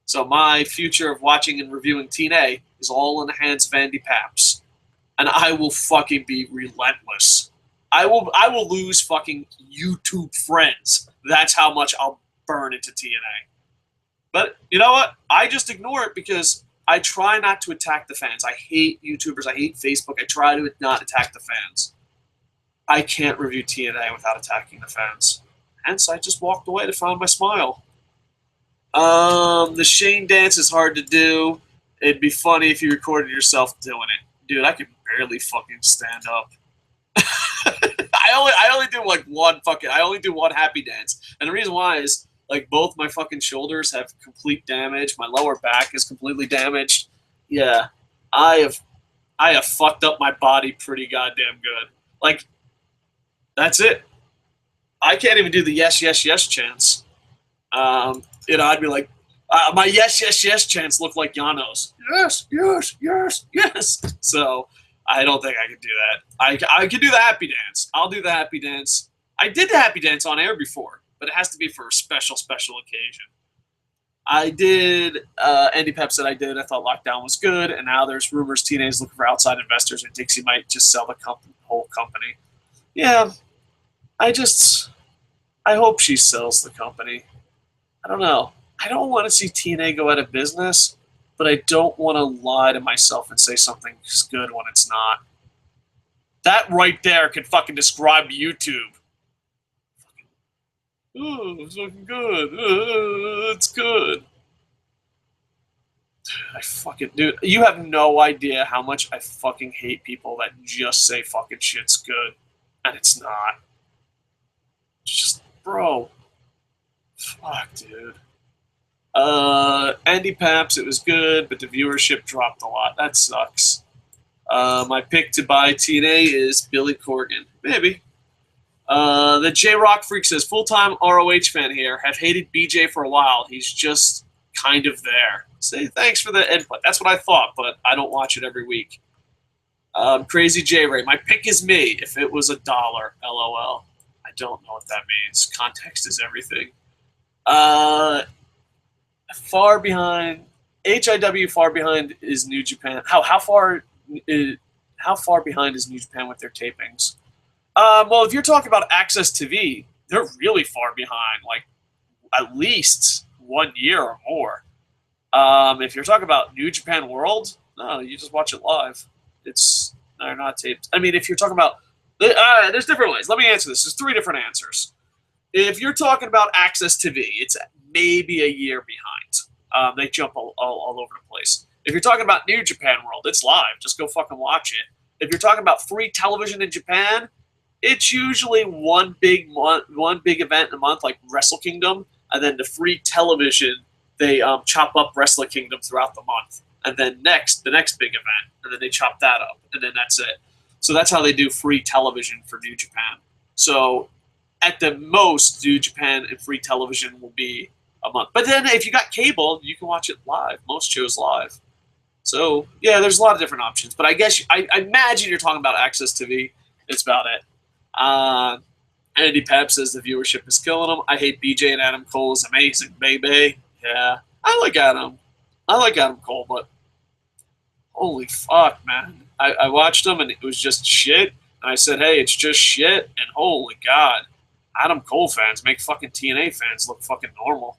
So my future of watching and reviewing TNA is all in the hands of Andy Paps. And I will fucking be relentless. I will lose fucking YouTube friends. That's how much I'll burn into TNA. But you know what? I just ignore it because I try not to attack the fans. I hate YouTubers. I hate Facebook. I try to not attack the fans. I can't review TNA without attacking the fans. Hence, I just walked away to find my smile. The Shane dance is hard to do. It'd be funny if you recorded yourself doing it. Dude, I could barely fucking stand up. I only do like I only do one happy dance. And the reason why is like both my fucking shoulders have complete damage. My lower back is completely damaged. Yeah. I have fucked up my body pretty goddamn good. Like, that's it. I can't even do the yes, yes, yes chants. I'd be like, my yes, yes, yes chants look like Yano's. Yes, yes, yes, yes. So I don't think I can do that. I can do the happy dance. I'll do the happy dance. I did the happy dance on air before, but it has to be for a special occasion. I did. Andy Pep said I did. I thought Lockdown was good, and now there's rumors TNA is looking for outside investors, and Dixie might just sell the whole company. Yeah. I hope she sells the company. I don't know. I don't want to see TNA go out of business, but I don't want to lie to myself and say something's good when it's not. That right there could fucking describe YouTube. Oh, it's fucking good. It's good. Dude, you have no idea how much I fucking hate people that just say fucking shit's good, and it's not. Just, bro. Fuck, dude. Andy Paps, it was good, but the viewership dropped a lot. That sucks. My pick to buy TNA is Billy Corgan. Maybe. The J-Rock Freak says, full-time ROH fan here. Have hated BJ for a while. He's just kind of there. Say thanks for the input. That's what I thought, but I don't watch it every week. Crazy J-Ray. My pick is me. If it was $1, LOL. I don't know what that means. Context is everything. Far behind. HIW far behind is New Japan. How far behind is New Japan with their tapings? Well, if you're talking about Access TV, they're really far behind, like at least 1 year or more. If you're talking about New Japan World, no, you just watch it live. They're not taped. I mean, if you're talking about, there's different ways. Let me answer this. There's 3 different answers. If you're talking about Access TV, it's maybe a year behind. They jump all over the place. If you're talking about New Japan World, it's live. Just go fucking watch it. If you're talking about free television in Japan, it's usually one big event in a month, like Wrestle Kingdom, and then the free television, they chop up Wrestle Kingdom throughout the month. And then the next big event, and then they chop that up, and then that's it. So that's how they do free television for New Japan. So at the most, New Japan and free television will be a month. But then if you got cable, you can watch it live. Most shows live. So, yeah, there's a lot of different options. But I guess, I imagine you're talking about Access TV. It's about it. Andy Pep says the viewership is killing him. I hate BJ and Adam Cole is amazing, baby. Yeah, I like Adam. I like Adam Cole, but holy fuck, man. I watched them, and it was just shit. And I said, hey, it's just shit. And holy God, Adam Cole fans make fucking TNA fans look fucking normal.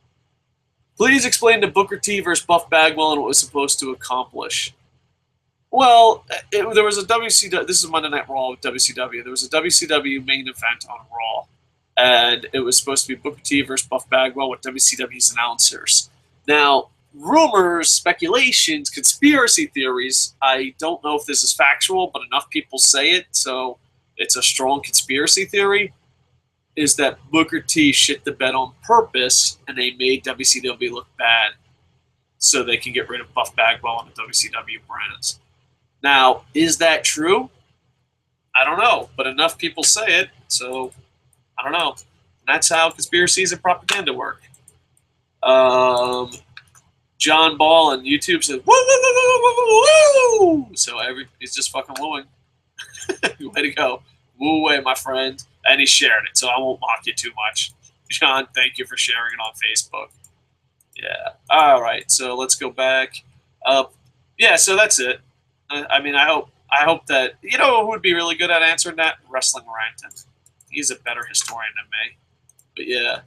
Please explain to Booker T versus Buff Bagwell and what it was supposed to accomplish. Well, there was a WCW. This is Monday Night Raw with WCW. There was a WCW main event on Raw, and it was supposed to be Booker T versus Buff Bagwell with WCW's announcers. Now, rumors, speculations, conspiracy theories. I don't know if this is factual, but enough people say it, so it's a strong conspiracy theory. Is that Booker T shit the bed on purpose, and they made WCW look bad, so they can get rid of Buff Bagwell on the WCW brands. Now, is that true? I don't know, but enough people say it, so I don't know. And that's how conspiracies and propaganda work. John Ball on YouTube says, woo, woo, woo, woo, woo, woo, woo. So he's just fucking wooing. Way to go. Woo away, my friend. And he shared it, so I won't mock you too much. John, thank you for sharing it on Facebook. Yeah. All right, so let's go back. Yeah, so that's it. I mean, I hope that, you know who would be really good at answering that? Wrestling Ranton. He's a better historian than me. But yeah.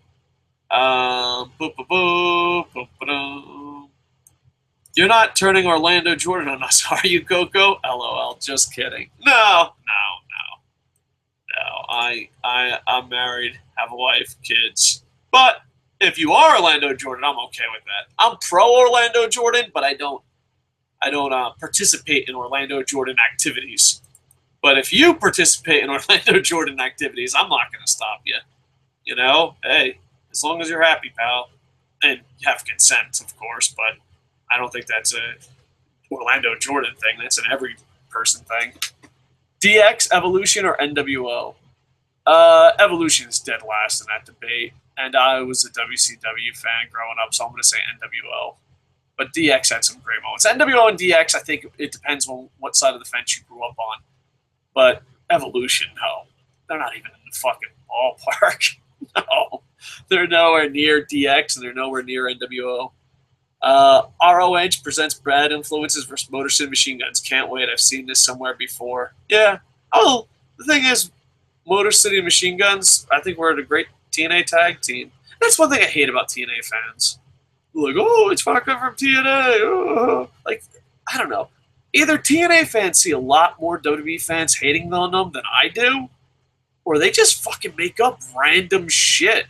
You're not turning Orlando Jordan on us, are you, Coco? LOL, just kidding. No. I'm married, have a wife, kids. But if you are Orlando Jordan, I'm okay with that. I'm pro Orlando Jordan, but I don't participate in Orlando Jordan activities. But if you participate in Orlando Jordan activities, I'm not going to stop you. You know, hey, as long as you're happy, pal. And you have consent, of course, but I don't think that's a Orlando Jordan thing. That's an every person thing. DX, Evolution, or NWO? Evolution is dead last in that debate. And I was a WCW fan growing up, so I'm going to say NWO. But DX had some great moments. NWO and DX, I think it depends on what side of the fence you grew up on. But Evolution, no. They're not even in the fucking ballpark. No. They're nowhere near DX, and they're nowhere near NWO. ROH presents Bad Influences versus Motor City Machine Guns. Can't wait. I've seen this somewhere before. Yeah. Oh, the thing is, Motor City Machine Guns, I think we're a great TNA tag team. That's one thing I hate about TNA fans. Like, oh, it's fucking from TNA. Oh. Like, I don't know. Either TNA fans see a lot more WWE fans hating on them than I do, or they just fucking make up random shit.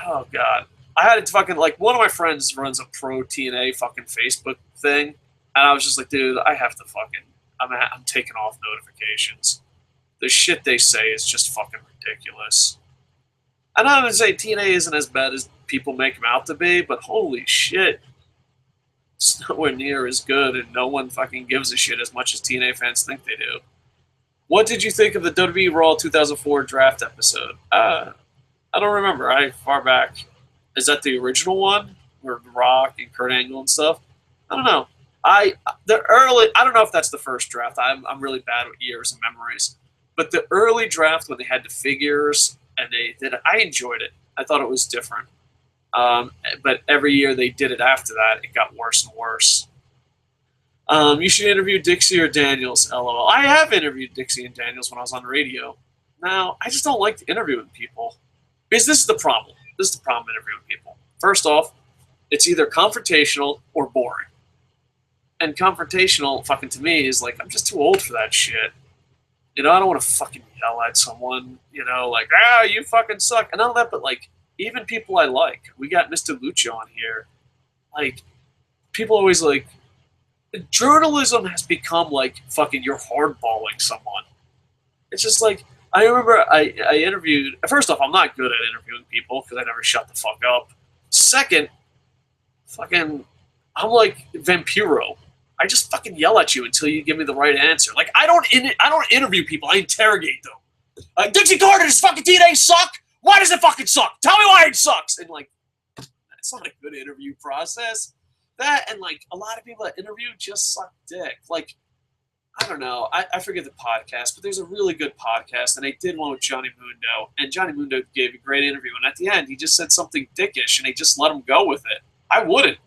Oh, God. I had to fucking, like, one of my friends runs a pro TNA fucking Facebook thing, and I was just like, dude, I have to fucking, I'm taking off notifications. The shit they say is just fucking ridiculous. And I'm going to say TNA isn't as bad as people make them out to be, but holy shit. It's nowhere near as good, and no one fucking gives a shit as much as TNA fans think they do. What did you think of the WWE Raw 2004 draft episode? I don't remember. Far back. Is that the original one? Where The Rock and Kurt Angle and stuff? I don't know. I don't know if that's the first draft. I'm really bad with years and memories. But the early draft when they had the figures and they did it, I enjoyed it. I thought it was different. But every year they did it after that, it got worse and worse. You should interview Dixie or Daniels, LOL. I have interviewed Dixie and Daniels when I was on radio. Now, I just don't like interviewing people. Because this is the problem. This is the problem interviewing people. First off, it's either confrontational or boring. And confrontational, fucking to me, is like, I'm just too old for that shit. You know, I don't want to fucking yell at someone, you know, like, you fucking suck. And all that, but like, even people I like. We got Mr. Lucha on here. Like, people always like, journalism has become like fucking you're hardballing someone. It's just like, I remember I interviewed, first off, I'm not good at interviewing people because I never shut the fuck up. Second, fucking, I'm like Vampiro. I just fucking yell at you until you give me the right answer. Like, I don't interview people, I interrogate them. Dixie Carter, does fucking TNA suck? Why does it fucking suck? Tell me why it sucks. And like, that's not a good interview process. That and like a lot of people that interview just suck dick. Like, I don't know. I forget the podcast, but there's a really good podcast, and they did one with Johnny Mundo, and Johnny Mundo gave a great interview, and at the end, he just said something dickish, and they just let him go with it. I wouldn't.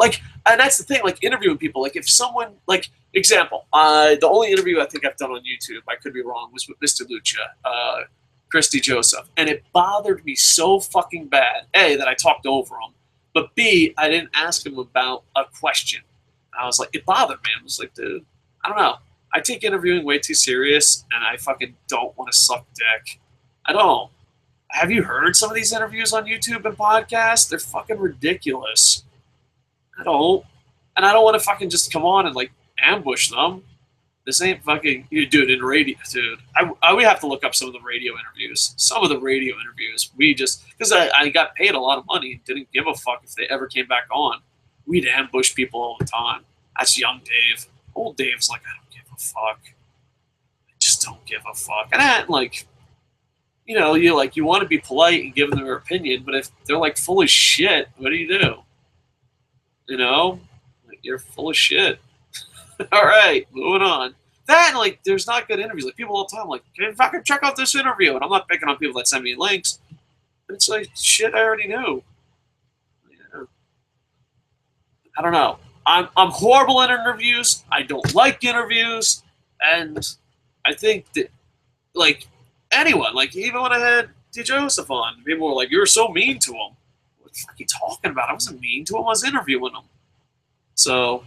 Like, and that's the thing, like, interviewing people. Like, if someone, like, example, the only interview I think I've done on YouTube, I could be wrong, was with Mr. Lucha, Christy Joseph. And it bothered me so fucking bad, A, that I talked over him, but B, I didn't ask him about a question. I was like, it bothered me. I was like, dude, I don't know. I take interviewing way too serious, and I fucking don't want to suck dick. I don't. Have you heard some of these interviews on YouTube and podcasts? They're fucking ridiculous. I don't. And I don't want to fucking just come on and, like, ambush them. This ain't fucking... Dude, in radio... Dude, we have to look up some of the radio interviews. Some of the radio interviews, we just... Because I got paid a lot of money and didn't give a fuck if they ever came back on. We'd ambush people all the time. That's young Dave. Old Dave's like, I don't give a fuck. I just don't give a fuck. And I, like... You know, you want to be polite and give them their opinion, but if they're, like, full of shit, what do you do? You know? Like, you're full of shit. All right, moving on. Then, like, there's not good interviews. Like, people all the time, like, fucking check out this interview. And I'm not picking on people that send me links. It's like, shit I already knew. Yeah. I don't know. I'm horrible at interviews. I don't like interviews. And I think that, like, anyone, like, even when I had D. Joseph on, people were like, you were so mean to him. What the fuck are you talking about? I wasn't mean to him. I was interviewing him. So,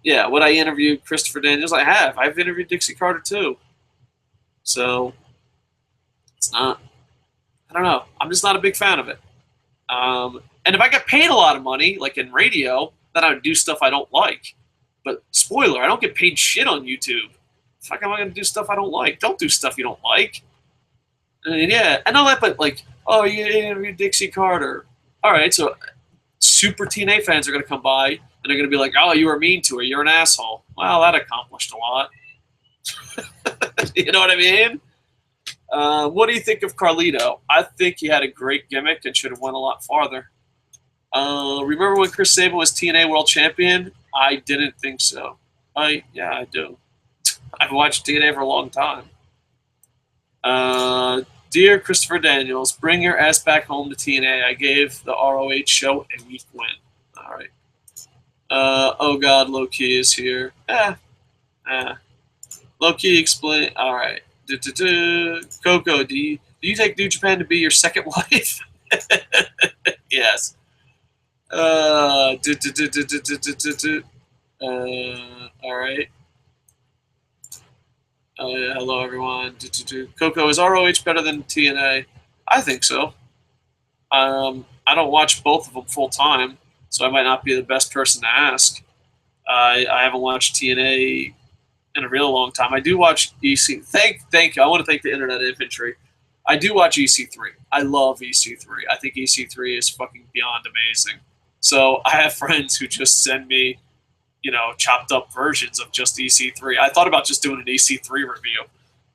yeah, would I interview Christopher Daniels? I have. I've interviewed Dixie Carter, too. So, it's not, I don't know. I'm just not a big fan of it. And if I get paid a lot of money, like in radio, then I would do stuff I don't like. But, spoiler, I don't get paid shit on YouTube. Fuck, am I going to do stuff I don't like? Don't do stuff you don't like. And yeah, and all that, but like, oh, you interviewed Dixie Carter. All right, so super TNA fans are going to come by, and they're going to be like, oh, you were mean to her. You're an asshole. Well, that accomplished a lot. You know what I mean? What do you think of Carlito? I think he had a great gimmick and should have went a lot farther. Remember when Chris Sabin was TNA World Champion? I didn't think so. Yeah, I do. I've watched TNA for a long time. Dear Christopher Daniels, bring your ass back home to TNA. I gave the ROH show a weak win. All right. Oh God, Low Key is here. Low Key explain. All right. Koco, do you take New Japan to be your second wife? Yes. All right. Yeah, hello, everyone. Koco, is ROH better than TNA? I think so. I don't watch both of them full time, so I might not be the best person to ask. I haven't watched TNA in a real long time. I do watch EC. Thank you. I want to thank the Internet Infantry. I do watch EC3. I love EC3. I think EC3 is fucking beyond amazing. So I have friends who just send me, you know, chopped up versions of just EC3. I thought about just doing an EC3 review.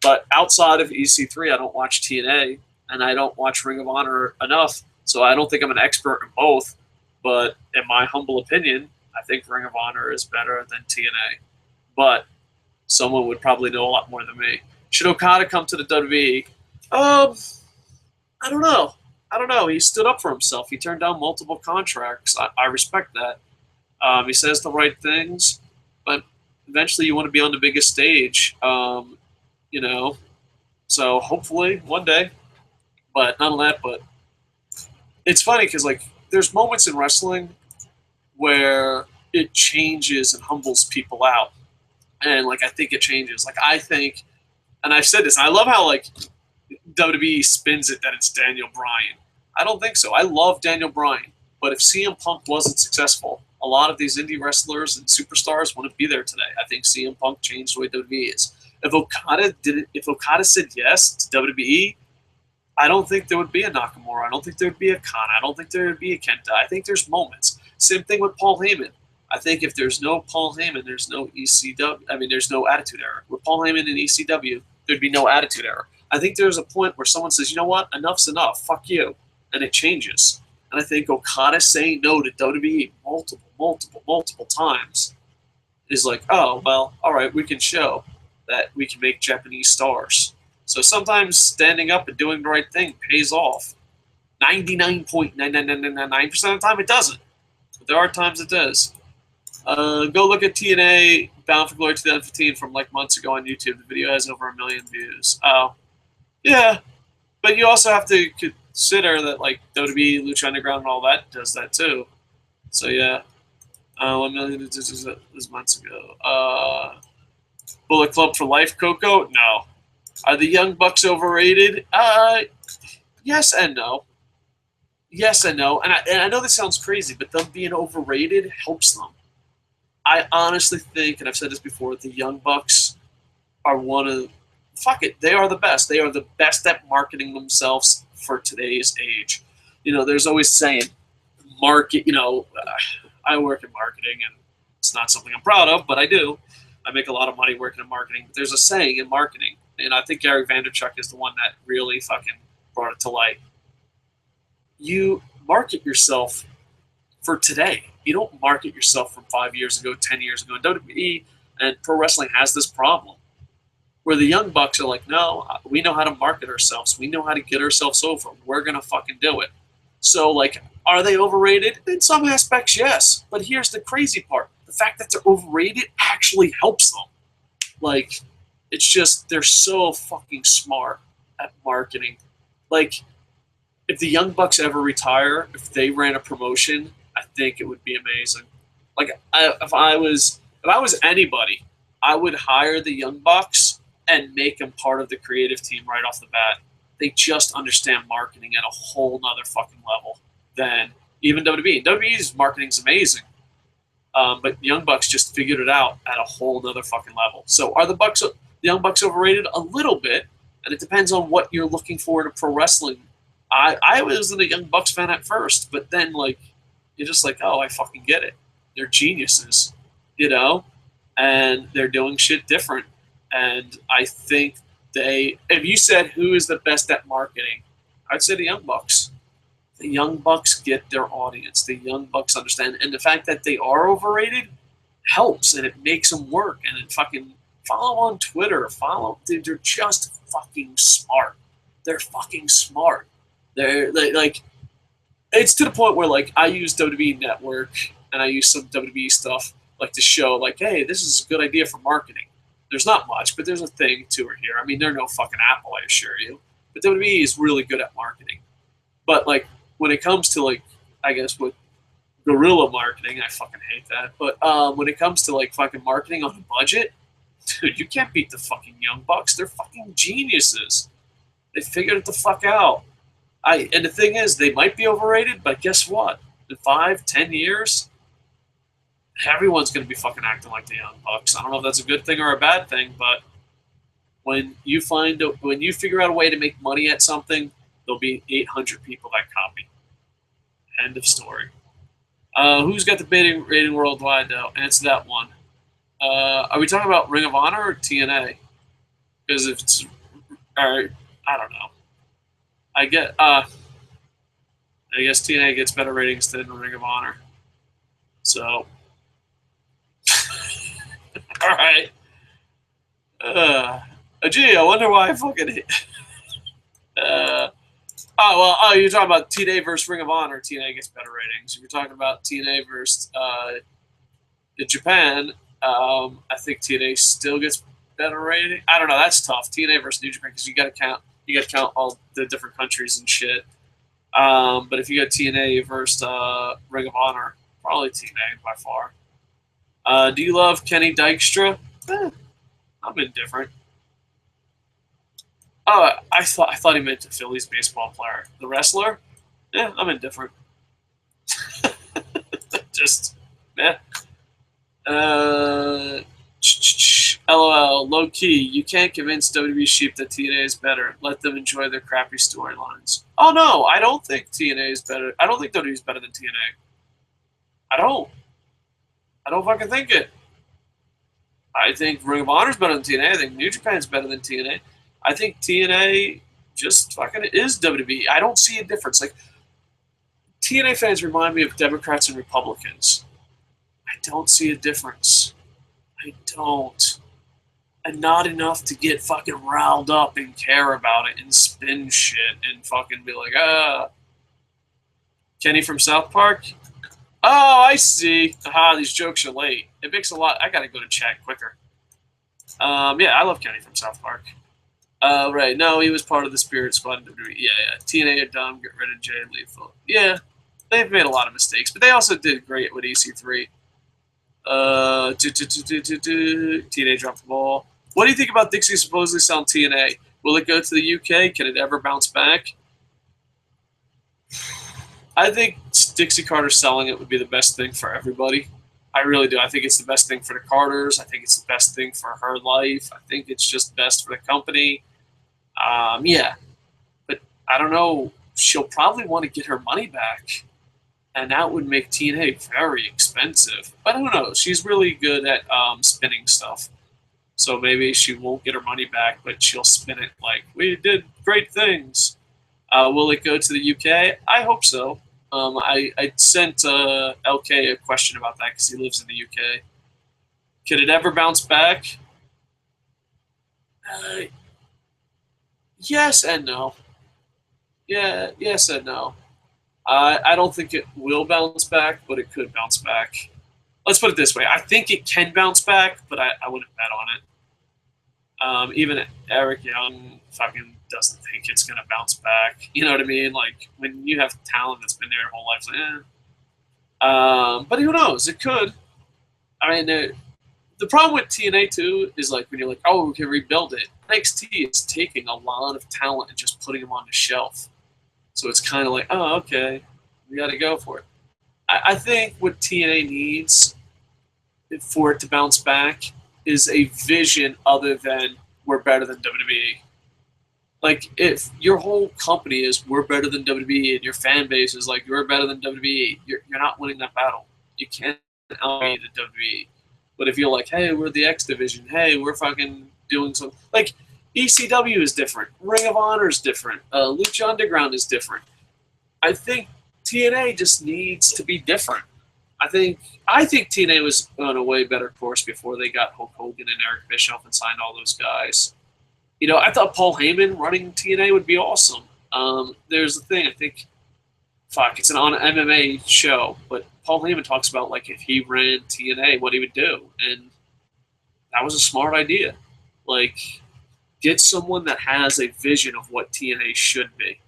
But outside of EC3, I don't watch TNA, and I don't watch Ring of Honor enough, so I don't think I'm an expert in both. But in my humble opinion, I think Ring of Honor is better than TNA. But someone would probably know a lot more than me. Should Okada come to the WWE? I don't know. He stood up for himself. He turned down multiple contracts. I respect that. He says the right things, but eventually you want to be on the biggest stage, you know. So hopefully one day, but not on that. But it's funny because, like, there's moments in wrestling where it changes and humbles people out, and like I think it changes. Like I think, and I've said this, and I love how like WWE spins it that it's Daniel Bryan. I don't think so. I love Daniel Bryan, but if CM Punk wasn't successful, a lot of these indie wrestlers and superstars wouldn't be there today. I think CM Punk changed the way WWE is. If Okada said yes to WWE, I don't think there would be a Nakamura. I don't think there would be a Khan. I don't think there would be a Kenta. I think there's moments. Same thing with Paul Heyman. I think if there's no Paul Heyman, there's no ECW. I mean, there's no Attitude Era. With Paul Heyman and ECW, there'd be no Attitude Era. I think there's a point where someone says, you know what, enough's enough. Fuck you. And it changes. And I think Okada saying no to WWE multiple times is like, oh, well, all right, we can show that we can make Japanese stars. So sometimes standing up and doing the right thing pays off. 99.9999% of the time it doesn't. But there are times it does. Go look at TNA Bound for Glory 2015 from like months ago on YouTube. The video has over 1 million views. Oh, yeah. But you also have to consider that like WWE, Lucha Underground, and all that does that too. So yeah, 1 million is months ago. Bullet Club for Life, Koco? No. Are the Young Bucks overrated? Yes and no. Yes and no. And I know this sounds crazy, but them being overrated helps them. I honestly think, and I've said this before, the Young Bucks are one of fuck it, they are the best. They are the best at marketing themselves for today's age. You know, there's always saying, market, you know, I work in marketing, and it's not something I'm proud of, but I do. I make a lot of money working in marketing. But there's a saying in marketing, and I think Gary Vaynerchuk is the one that really fucking brought it to light. You market yourself for today. You don't market yourself from 5 years ago, 10 years ago. And WWE and pro wrestling has this problem where the Young Bucks are like, no, we know how to market ourselves. We know how to get ourselves over. We're going to fucking do it. So, like, are they overrated? In some aspects, yes. But here's the crazy part. The fact that they're overrated actually helps them. Like, it's just, they're so fucking smart at marketing. Like, if the Young Bucks ever retire, if they ran a promotion, I think it would be amazing. Like, if I was anybody, I would hire the Young Bucks and make them part of the creative team right off the bat. They just understand marketing at a whole nother fucking level than even WWE. WWE's marketing is amazing, but Young Bucks just figured it out at a whole nother fucking level. So are the Young Bucks overrated? A little bit, and it depends on what you're looking for in pro wrestling. I wasn't a Young Bucks fan at first, but then like you're just like, oh, I fucking get it. They're geniuses, you know, and they're doing shit different. And I think if you said who is the best at marketing, I'd say the Young Bucks. The Young Bucks get their audience. The Young Bucks understand. And the fact that they are overrated helps, and it makes them work. And it fucking follow on Twitter. They're just fucking smart. They're fucking smart. They're like, it's to the point where like I use WWE Network and I use some WWE stuff like to show like, hey, this is a good idea for marketing. There's not much, but there's a thing to it here. I mean, they're no fucking Apple, I assure you. But WWE is really good at marketing. But like when it comes to like, I guess with guerrilla marketing, I fucking hate that. But when it comes to like fucking marketing on a budget, dude, you can't beat the fucking Young Bucks. They're fucking geniuses. They figured it the fuck out. And the thing is, they might be overrated, but guess what? In 5-10 years, everyone's going to be fucking acting like the Young Bucks. I don't know if that's a good thing or a bad thing, but when you figure out a way to make money at something, there'll be 800 people that copy. End of story. Who's got the rating worldwide, though? Answer that one. Are we talking about Ring of Honor or TNA? Because if it's, I don't know. I guess TNA gets better ratings than Ring of Honor. So, all right. Gee, I wonder why I fucking hate. You're talking about TNA versus Ring of Honor. TNA gets better ratings. If you're talking about TNA versus Japan, I think TNA still gets better rating. I don't know. That's tough. TNA versus New Japan because you got to count all the different countries and shit. But if you got TNA versus Ring of Honor, probably TNA by far. Do you love Kenny Dykstra? I'm indifferent. Oh, I thought he meant the Phillies baseball player. The wrestler? Yeah, I'm indifferent. Just, yeah. LOL, low key. You can't convince WWE sheep that TNA is better. Let them enjoy their crappy storylines. Oh no, I don't think TNA is better. I don't think WWE is better than TNA. I don't fucking think it. I think Ring of Honor is better than TNA. I think New Japan is better than TNA. I think TNA just fucking is WWE. I don't see a difference. Like TNA fans remind me of Democrats and Republicans. I don't see a difference. I don't. And not enough to get fucking riled up and care about it and spin shit and fucking be like, Kenny from South Park? Oh, I see. Aha, these jokes are late. It makes a lot. I gotta go to chat quicker. Yeah, I love Kenny from South Park. Right. No, he was part of the Spirit Squad. Yeah, yeah. TNA are dumb. Get rid of Jay Lethal. Yeah, they've made a lot of mistakes, but they also did great with EC3. TNA dropped the ball. What do you think about Dixie supposedly selling TNA? Will it go to the UK? Can it ever bounce back? I think Dixie Carter selling it would be the best thing for everybody. I really do. I think it's the best thing for the Carters. I think it's the best thing for her life. I think it's just best for the company. Yeah, but I don't know. She'll probably want to get her money back, and that would make TNA very expensive. But who knows? She's really good at spinning stuff. So maybe she won't get her money back, but she'll spin it like, we did great things. Will it go to the UK? I hope so. I sent LK a question about that because he lives in the UK. Could it ever bounce back? Uh, yes and no. Yeah, yes and no. I don't think it will bounce back, but it could bounce back. Let's put it this way. I think it can bounce back, but I wouldn't bet on it. Even Eric Young fucking doesn't think it's going to bounce back. You know what I mean? Like, when you have talent that's been there your whole life, it's like, but who knows? It could. I mean, the problem with TNA, too, is like when you're like, oh, we can rebuild it. NXT is taking a lot of talent and just putting them on the shelf. So it's kind of like, oh, okay, we got to go for it. I think what TNA needs for it to bounce back is a vision other than we're better than WWE. Like, if your whole company is we're better than WWE and your fan base is like you're better than WWE, you're not winning that battle. You can't outbeat the WWE. But if you're like, hey, we're the X division, hey, we're fucking doing something. Like, ECW is different. Ring of Honor is different. Lucha Underground is different. I think TNA just needs to be different. I think TNA was on a way better course before they got Hulk Hogan and Eric Bischoff and signed all those guys. You know, I thought Paul Heyman running TNA would be awesome. There's the thing, I think, it's an on MMA show, but Paul Heyman talks about, like, if he ran TNA, what he would do. And that was a smart idea. Like, get someone that has a vision of what TNA should be.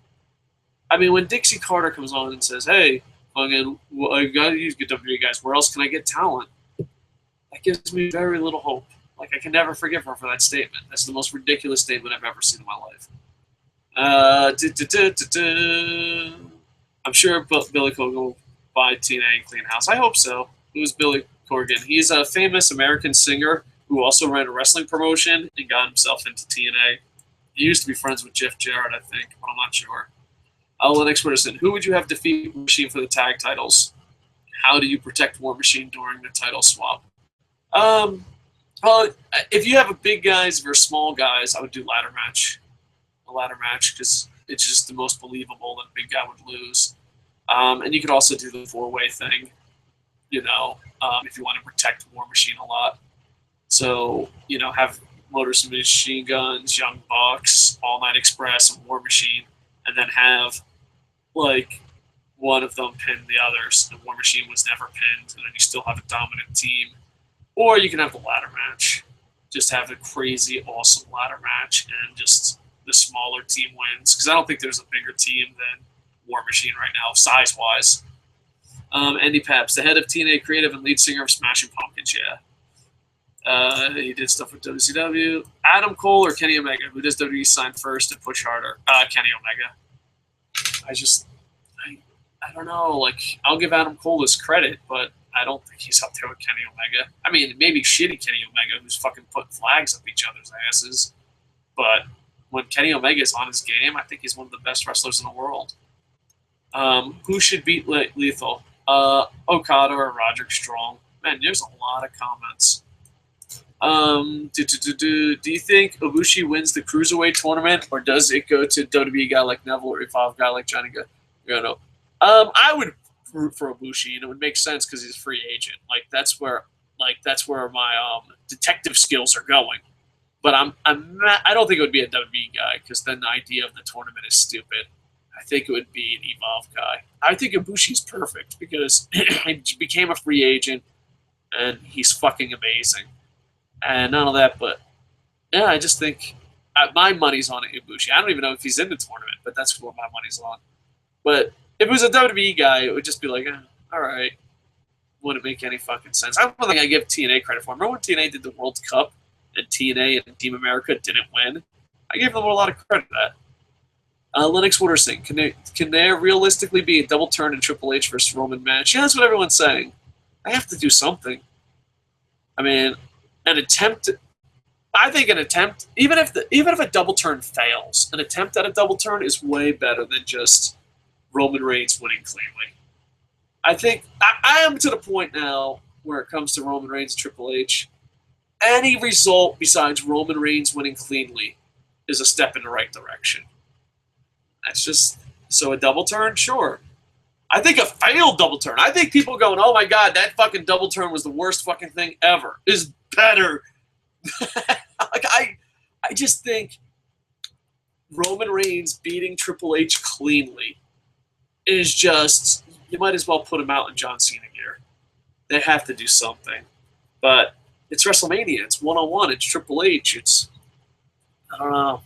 I mean, when Dixie Carter comes on and says, hey, fucking, well, I got to use good WWE guys, where else can I get talent? That gives me very little hope. Like, I can never forgive her for that statement. That's the most ridiculous statement I've ever seen in my life. I'm sure Billy Corgan will buy TNA and clean house. I hope so. Who's Billy Corgan? He's a famous American singer who also ran a wrestling promotion and got himself into TNA. He used to be friends with Jeff Jarrett, I think, but I'm not sure. Lennox Patterson, who would you have defeat War Machine for the tag titles? How do you protect War Machine during the title swap? Well, if you have a big guys versus small guys, I would do ladder match. A ladder match, because it's just the most believable that a big guy would lose. And you could also do the four-way thing, you know, if you want to protect War Machine a lot. So, you know, have Motors and Machine Guns, Young Bucks, All Night Express, and War Machine, and then have, like, one of them pin the others. The War Machine was never pinned, and then you still have a dominant team. Or you can have the ladder match. Just have a crazy, awesome ladder match, and just the smaller team wins. Because I don't think there's a bigger team than War Machine right now, size-wise. Andy Paps, the head of TNA Creative and lead singer of Smashing Pumpkins, yeah. He did stuff with WCW. Adam Cole or Kenny Omega? Who does WWE sign first and push harder? Kenny Omega. I don't know. Like, I'll give Adam Cole his credit, but I don't think he's up there with Kenny Omega. I mean, maybe shitty Kenny Omega, who's fucking putting flags up each other's asses. But when Kenny Omega is on his game, I think he's one of the best wrestlers in the world. Who should beat Lethal? Okada or Roderick Strong? Man, there's a lot of comments. Do you think Ibushi wins the Cruiserweight tournament, or does it go to WWE guy like Neville or Evolve guy like Johnny Gargano? I would root for Ibushi, and it would make sense because he's a free agent. That's where my detective skills are going. But I don't think it would be a WWE guy, because then the idea of the tournament is stupid. I think it would be an Evolve guy. I think Ibushi's perfect because he became a free agent and he's fucking amazing. And none of that, but yeah, I just think my money's on Ibushi. I don't even know if he's in the tournament, but that's what my money's on. But if it was a WWE guy, it would just be like, all right, wouldn't make any fucking sense. I don't think I give TNA credit for. Remember when TNA did the World Cup and TNA and Team America didn't win? I gave them a lot of credit for that. Lennox Woodersing, can there realistically be a double turn in Triple H versus Roman match? Yeah, that's what everyone's saying. I have to do something. I mean, an attempt. I think an attempt, even if a double turn fails, an attempt at a double turn is way better than just Roman Reigns winning cleanly. I think I am to the point now where it comes to Roman Reigns and Triple H. Any result besides Roman Reigns winning cleanly is a step in the right direction. That's just so a double turn, sure. I think a failed double turn. I think people going, "Oh my god, that fucking double turn was the worst fucking thing ever," is better. Like I just think Roman Reigns beating Triple H cleanly is just, you might as well put him out in John Cena gear. They have to do something. But it's WrestleMania. It's one-on-one. It's Triple H. It's, I don't know.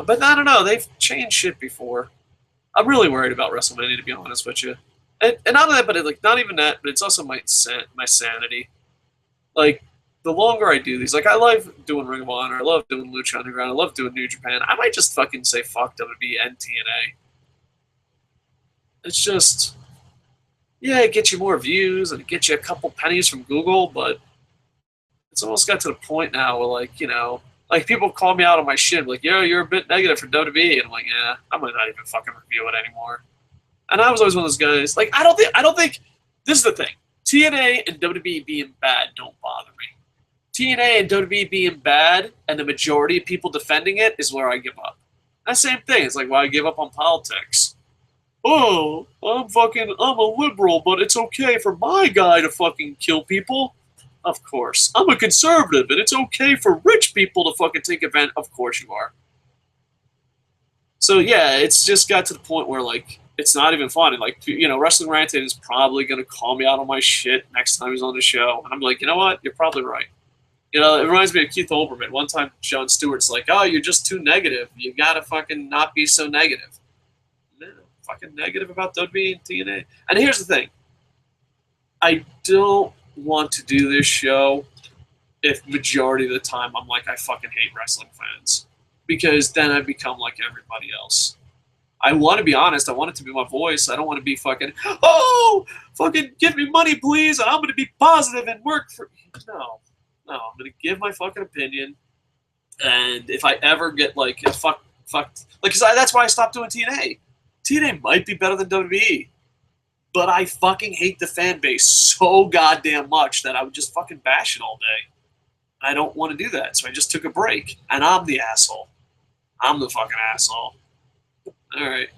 But I don't know. They've changed shit before. I'm really worried about WrestleMania, to be honest with you. And not that, but like not even that, but it's also my sanity. Like, the longer I do these, like I love doing Ring of Honor, I love doing Lucha Underground, I love doing New Japan. I might just fucking say fuck WWE and TNA. It's just, yeah, it gets you more views and it gets you a couple pennies from Google, but it's almost got to the point now where, like, you know, like people call me out on my shit, like, "Yo, you're a bit negative for WWE," and I'm like, yeah, I might not even fucking review it anymore. And I was always one of those guys. Like, I don't think. This is the thing. TNA and WWE being bad don't bother me. TNA and WWE being bad and the majority of people defending it is where I give up. That same thing. It's like why I give up on politics. Oh, I'm a liberal, but it's okay for my guy to fucking kill people. Of course. I'm a conservative, and it's okay for rich people to fucking take advantage. Of course you are. So yeah, it's just got to the point where, like, it's not even funny. Like, you know, Wrestling Ranted is probably going to call me out on my shit next time he's on the show. And I'm like, you know what? You're probably right. You know, it reminds me of Keith Olbermann. One time, Jon Stewart's like, "Oh, you're just too negative. You gotta fucking not be so negative." No, fucking negative about WWE and TNA. And here's the thing. I don't want to do this show if majority of the time I'm like, I fucking hate wrestling fans. Because then I become like everybody else. I want to be honest. I want it to be my voice. I don't want to be fucking, "Oh, fucking give me money, please, and I'm going to be positive and work for..." No, I'm going to give my fucking opinion. And if I ever get, like, like, because that's why I stopped doing TNA. TNA might be better than WWE. But I fucking hate the fan base so goddamn much that I would just fucking bash it all day. I don't want to do that. So I just took a break. And I'm the asshole. I'm the fucking asshole. All right.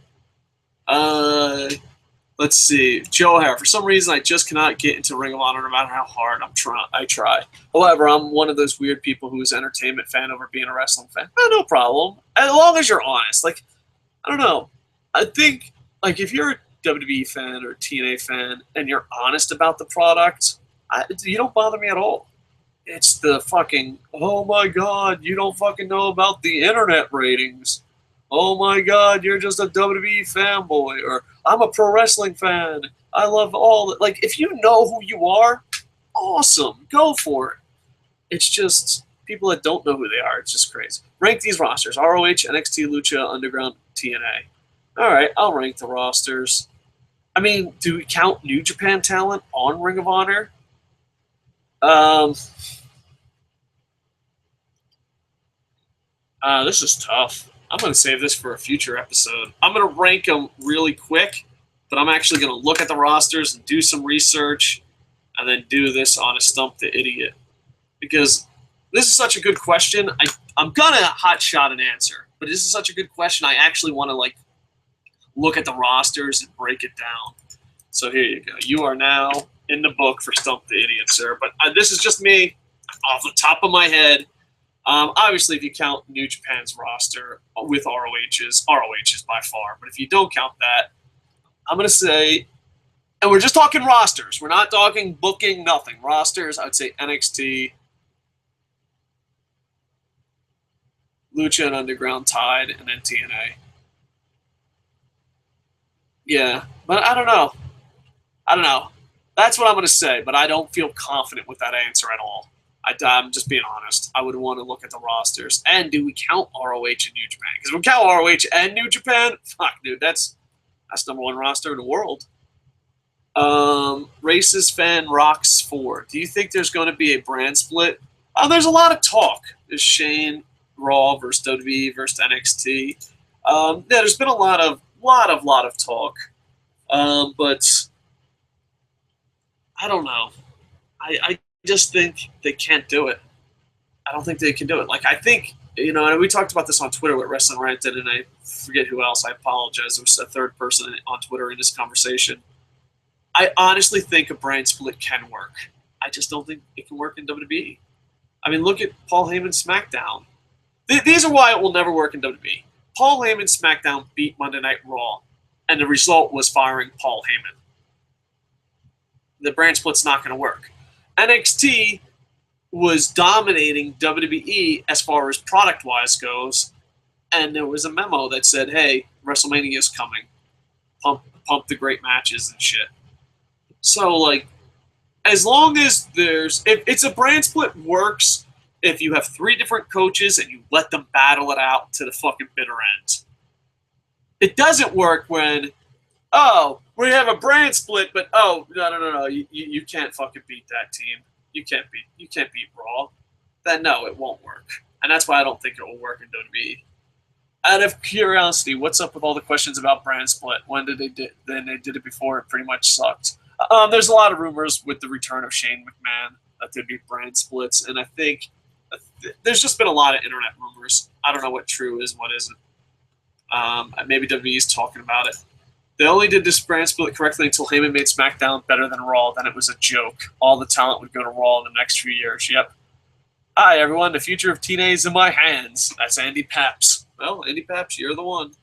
Let's see. Joe O'Hara. For some reason, I just cannot get into Ring of Honor no matter how hard I try. However, I'm one of those weird people who's an entertainment fan over being a wrestling fan. No problem. As long as you're honest. Like, I don't know. I think, like, if you're a WWE fan or a TNA fan and you're honest about the product, you don't bother me at all. It's the fucking, "Oh my god, you don't fucking know about the internet ratings. Oh my god, you're just a WWE fanboy," or "I'm a pro wrestling fan. I love all that." Like, if you know who you are, awesome. Go for it. It's just people that don't know who they are. It's just crazy. Rank these rosters. ROH, NXT, Lucha, Underground, TNA. All right, I'll rank the rosters. I mean, do we count New Japan talent on Ring of Honor? This is tough. I'm going to save this for a future episode. I'm going to rank them really quick, but I'm actually going to look at the rosters and do some research and then do this on a Stump the Idiot. Because this is such a good question. I'm going to hot shot an answer, but this is such a good question. I actually want to, like, look at the rosters and break it down. So here you go. You are now in the book for Stump the Idiot, sir. But this is just me off the top of my head. Obviously, if you count New Japan's roster with ROH's by far. But if you don't count that, I'm going to say, and we're just talking rosters. We're not talking booking, nothing. Rosters, I'd say NXT, Lucha and Underground Tide, and then TNA. Yeah, but I don't know. That's what I'm going to say, but I don't feel confident with that answer at all. I'm just being honest. I would want to look at the rosters. And do we count ROH and New Japan? Because if we count ROH and New Japan, fuck, dude, that's #1 roster in the world. Racist fan rocks 4. Do you think there's going to be a brand split? There's a lot of talk. There's Shane Raw versus WWE versus NXT. Yeah, there's been a lot of talk. But I don't know. I just think they can't do it. I don't think they can do it. Like, I think, and we talked about this on Twitter with Wrestling Ranted, and I forget who else. I apologize. There was a third person on Twitter in this conversation. I honestly think a brand split can work. I just don't think it can work in WWE. I mean, look at Paul Heyman's SmackDown. These are why it will never work in WWE. Paul Heyman's SmackDown beat Monday Night Raw, and the result was firing Paul Heyman. The brand split's not going to work. NXT was dominating WWE as far as product-wise goes, and there was a memo that said, hey, WrestleMania is coming. Pump the great matches and shit. So, like, as long as if it's a brand split works if you have 3 different coaches and you let them battle it out to the fucking bitter end. It doesn't work when, we have a brand split, but no, you can't fucking beat that team. You can't beat Raw. Then no, it won't work. And that's why I don't think it will work in WWE. Out of curiosity, what's up with all the questions about brand split? When did they did? Then they did it before. It pretty much sucked. There's a lot of rumors with the return of Shane McMahon that there'd be brand splits, and I think there's just been a lot of internet rumors. I don't know what true is, what isn't. Maybe WWE's talking about it. They only did this brand split correctly until Heyman made SmackDown better than Raw. Then it was a joke. All the talent would go to Raw in the next few years. Yep. Hi, everyone. The future of TNA is in my hands. That's Andy Paps. Well, Andy Paps, you're the one.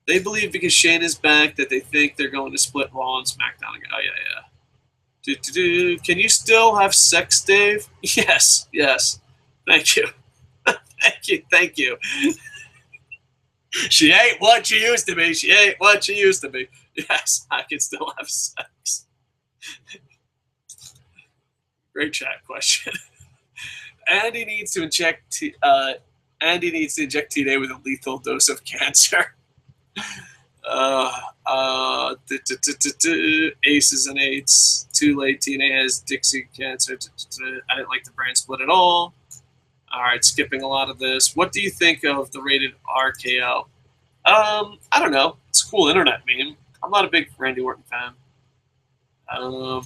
They believe because Shane is back that they think they're going to split Raw and SmackDown again. Oh, yeah. Can you still have sex, Dave? Yes. Thank you. Thank you. She ain't what she used to be. Yes, I can still have sex. Great chat question. Andy needs to inject TNA with a lethal dose of cancer. Aces and eights. Too late. TNA has Dixie cancer. I didn't like the brand split at all. All right, skipping a lot of this. What do you think of the rated RKO? I don't know. It's a cool internet meme. I'm not a big Randy Orton fan.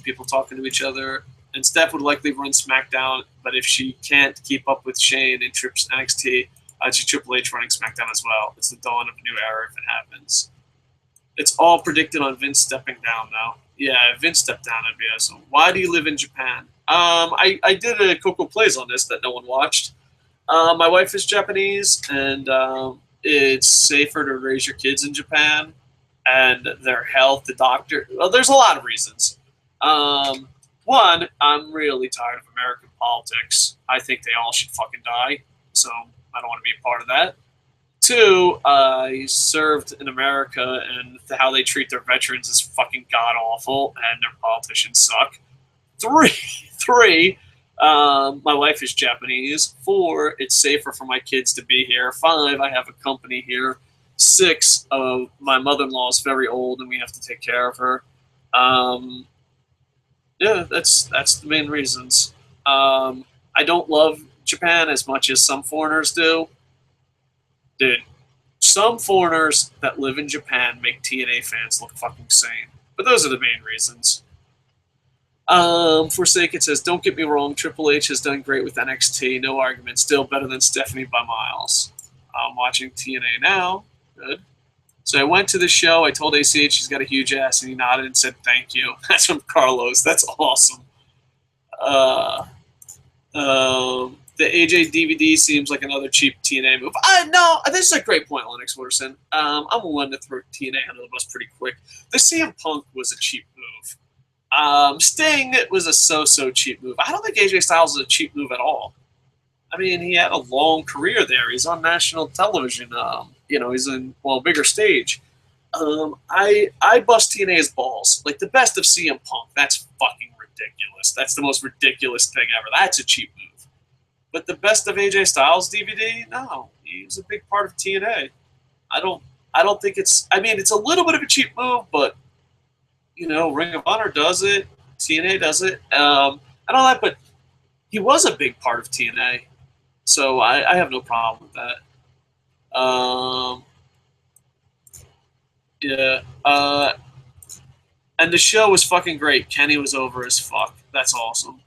People talking to each other. And Steph would likely run SmackDown, but if she can't keep up with Shane and trips NXT, I'd see Triple H running SmackDown as well. It's the dawn of a new era if it happens. It's all predicted on Vince stepping down now. Yeah, if Vince stepped down, it'd be awesome. Why do you live in Japan? I did a Coco Plays on this that no one watched. My wife is Japanese, and it's safer to raise your kids in Japan, and their health, the doctor. Well, there's a lot of reasons. One, I'm really tired of American politics. I think they all should fucking die, so I don't want to be a part of that. Two, I served in America, and how they treat their veterans is fucking god-awful, and their politicians suck. Three, my wife is Japanese. 4, it's safer for my kids to be here. 5, I have a company here. 6, my mother-in-law is very old, and we have to take care of her. Yeah, that's the main reasons. I don't love Japan as much as some foreigners do. Dude, some foreigners that live in Japan make TNA fans look fucking sane. But those are the main reasons. Forsaken says, don't get me wrong, Triple H has done great with NXT. No argument. Still better than Stephanie by miles. I'm watching TNA now. Good. So I went to the show. I told ACH she's got a huge ass, and he nodded and said, thank you. That's from Carlos. That's awesome. The AJ DVD seems like another cheap TNA move. No, this is a great point, Lennox Wooderson. I'm willing to throw TNA under the bus pretty quick. The CM Punk was a cheap move. Sting was a so-so cheap move. I don't think AJ Styles is a cheap move at all. I mean, he had a long career there. He's on national television. He's in bigger stage. I bust TNA's balls. Like the best of CM Punk. That's fucking ridiculous. That's the most ridiculous thing ever. That's a cheap move. But the best of AJ Styles DVD, no, he was a big part of TNA. I don't think it's. I mean, it's a little bit of a cheap move, but Ring of Honor does it, TNA does it, and all that. But he was a big part of TNA, so I have no problem with that. And the show was fucking great. Kenny was over as fuck. That's awesome.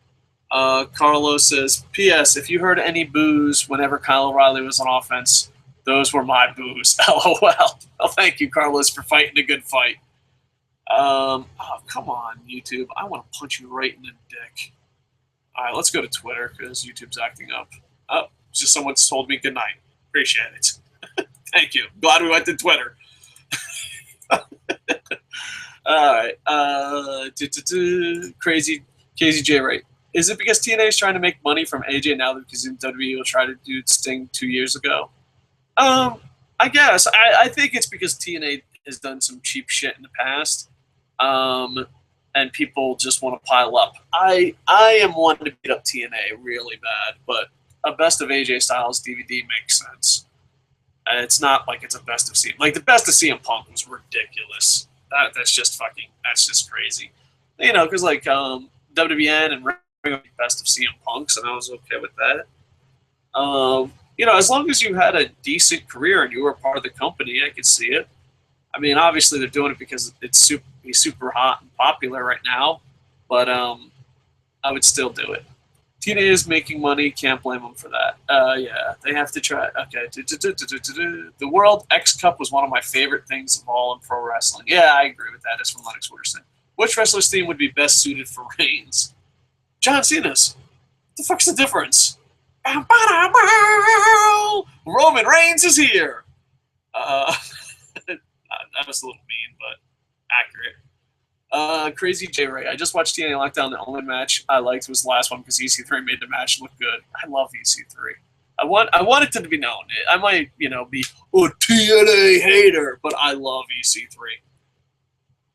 Carlos says, P.S. If you heard any boos whenever Kyle O'Reilly was on offense, those were my boos. LOL. Well, thank you, Carlos, for fighting a good fight. Oh, come on, YouTube. I want to punch you right in the dick. All right, let's go to Twitter because YouTube's acting up. Oh, just someone told me good night. Appreciate it. Thank you. Glad we went to Twitter. All right. Crazy J. Ray. Is it because TNA is trying to make money from AJ now because WWE will try to do Sting 2 years ago? I guess. I think it's because TNA has done some cheap shit in the past, and people just want to pile up. I am one to beat up TNA really bad, but a best of AJ Styles DVD makes sense. It's not like it's a best of CM. Like the best of CM Punk was ridiculous. That's just crazy. Because like WBN and best of CM Punks, and I was okay with that. As long as you had a decent career and you were part of the company, I could see it. I mean, obviously they're doing it because he's super hot and popular right now, but I would still do it. TNA is making money, can't blame them for that. Yeah, they have to try. Okay. The World X Cup was one of my favorite things of all in pro wrestling. Yeah, I agree with that. It's from Lennox Wooderson. Which wrestler's theme would be best suited for Reigns? John Cena's. What the fuck's the difference? Roman Reigns is here. That was a little mean, but accurate. Crazy J. Ray. I just watched TNA Lockdown. The only match I liked was the last one because EC3 made the match look good. I love EC3. I want it to be known. I might, be a TNA hater, but I love EC3.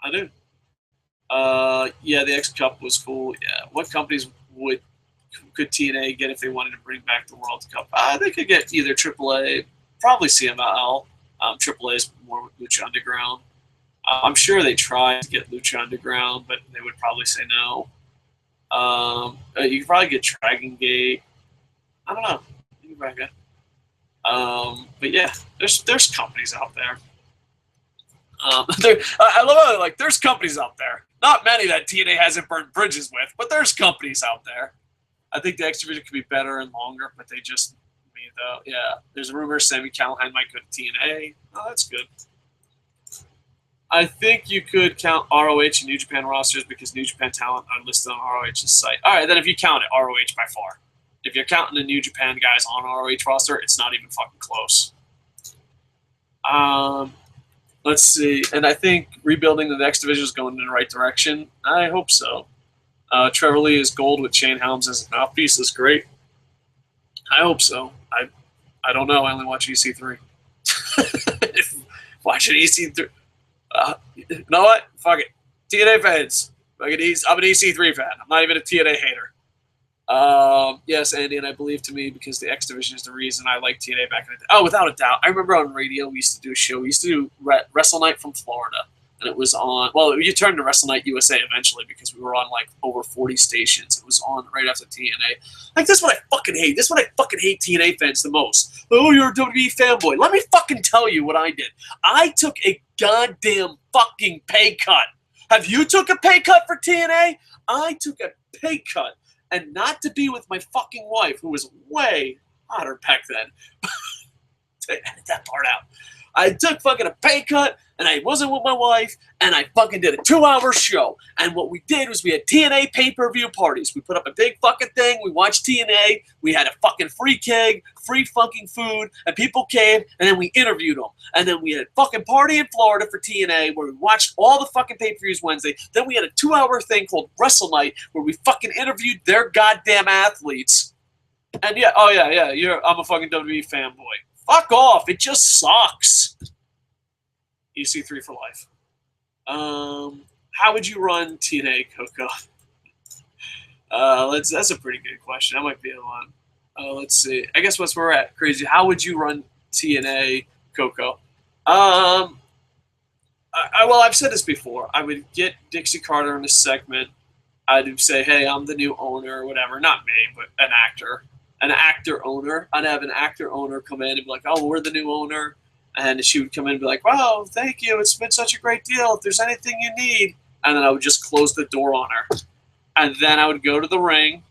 I do. Yeah, the X Cup was cool. Yeah, what companies could TNA get if they wanted to bring back the World Cup? They could get either AAA, probably CMLL. AAA is more Lucha Underground. I'm sure they tried to get Lucha Underground, but they would probably say no. You could probably get Dragon Gate. I don't know. You could probably get. But yeah, there's companies out there. I love how there's companies out there. Not many that TNA hasn't burned bridges with, but there's companies out there. I think the X Division could be better and longer, but they just yeah. There's a rumor Sami Callihan might go to TNA. Oh, that's good. I think you could count ROH and New Japan rosters because New Japan talent are listed on ROH's site. All right, then if you count it, ROH by far. If you're counting the New Japan guys on ROH roster, it's not even fucking close. Let's see. And I think rebuilding the X Division is going in the right direction. I hope so. Trevor Lee is gold with Shane Helms as a mouthpiece. Is great. I hope so. I don't know. I only watch EC3. Watching EC3. You know what? Fuck it. TNA fans. I'm an EC3 fan. I'm not even a TNA hater. Yes, Andy, and I believe to me because the X Division is the reason I like TNA back in the day. Oh, without a doubt. I remember on radio we used to do a show. We used to do Wrestle Night from Florida. And it was on, well, you turned to Wrestle Night USA eventually because we were on over 40 stations. It was on right after TNA. That's what I fucking hate. That's what I fucking hate TNA fans the most. Oh, you're a WWE fanboy. Let me fucking tell you what I did. I took a goddamn fucking pay cut. Have you took a pay cut for TNA? I took a pay cut. And not to be with my fucking wife, who was way hotter back then. Edit that part out. I took fucking a pay cut, and I wasn't with my wife, and I fucking did a 2-hour show. And what we did was we had TNA pay-per-view parties. We put up a big fucking thing. We watched TNA. We had a fucking free keg, free fucking food, and people came, and then we interviewed them. And then we had a fucking party in Florida for TNA where we watched all the fucking pay-per-views Wednesday. Then we had a 2-hour thing called Wrestle Night where we fucking interviewed their goddamn athletes. And yeah, oh yeah, I'm a fucking WWE fanboy. Fuck off. It just sucks. EC3 for life. How would you run TNA, Koco? That's a pretty good question. That might be a lot. Let's see. I guess where we're at. Crazy. How would you run TNA, Koco? Well, I've said this before. I would get Dixie Carter in this segment. I'd say, hey, I'm the new owner or whatever. Not me, but an actor. An actor owner. I'd have an actor owner come in and be like, oh, we're the new owner. And she would come in and be like, wow, thank you. It's been such a great deal. If there's anything you need. And then I would just close the door on her. And then I would go to the ring.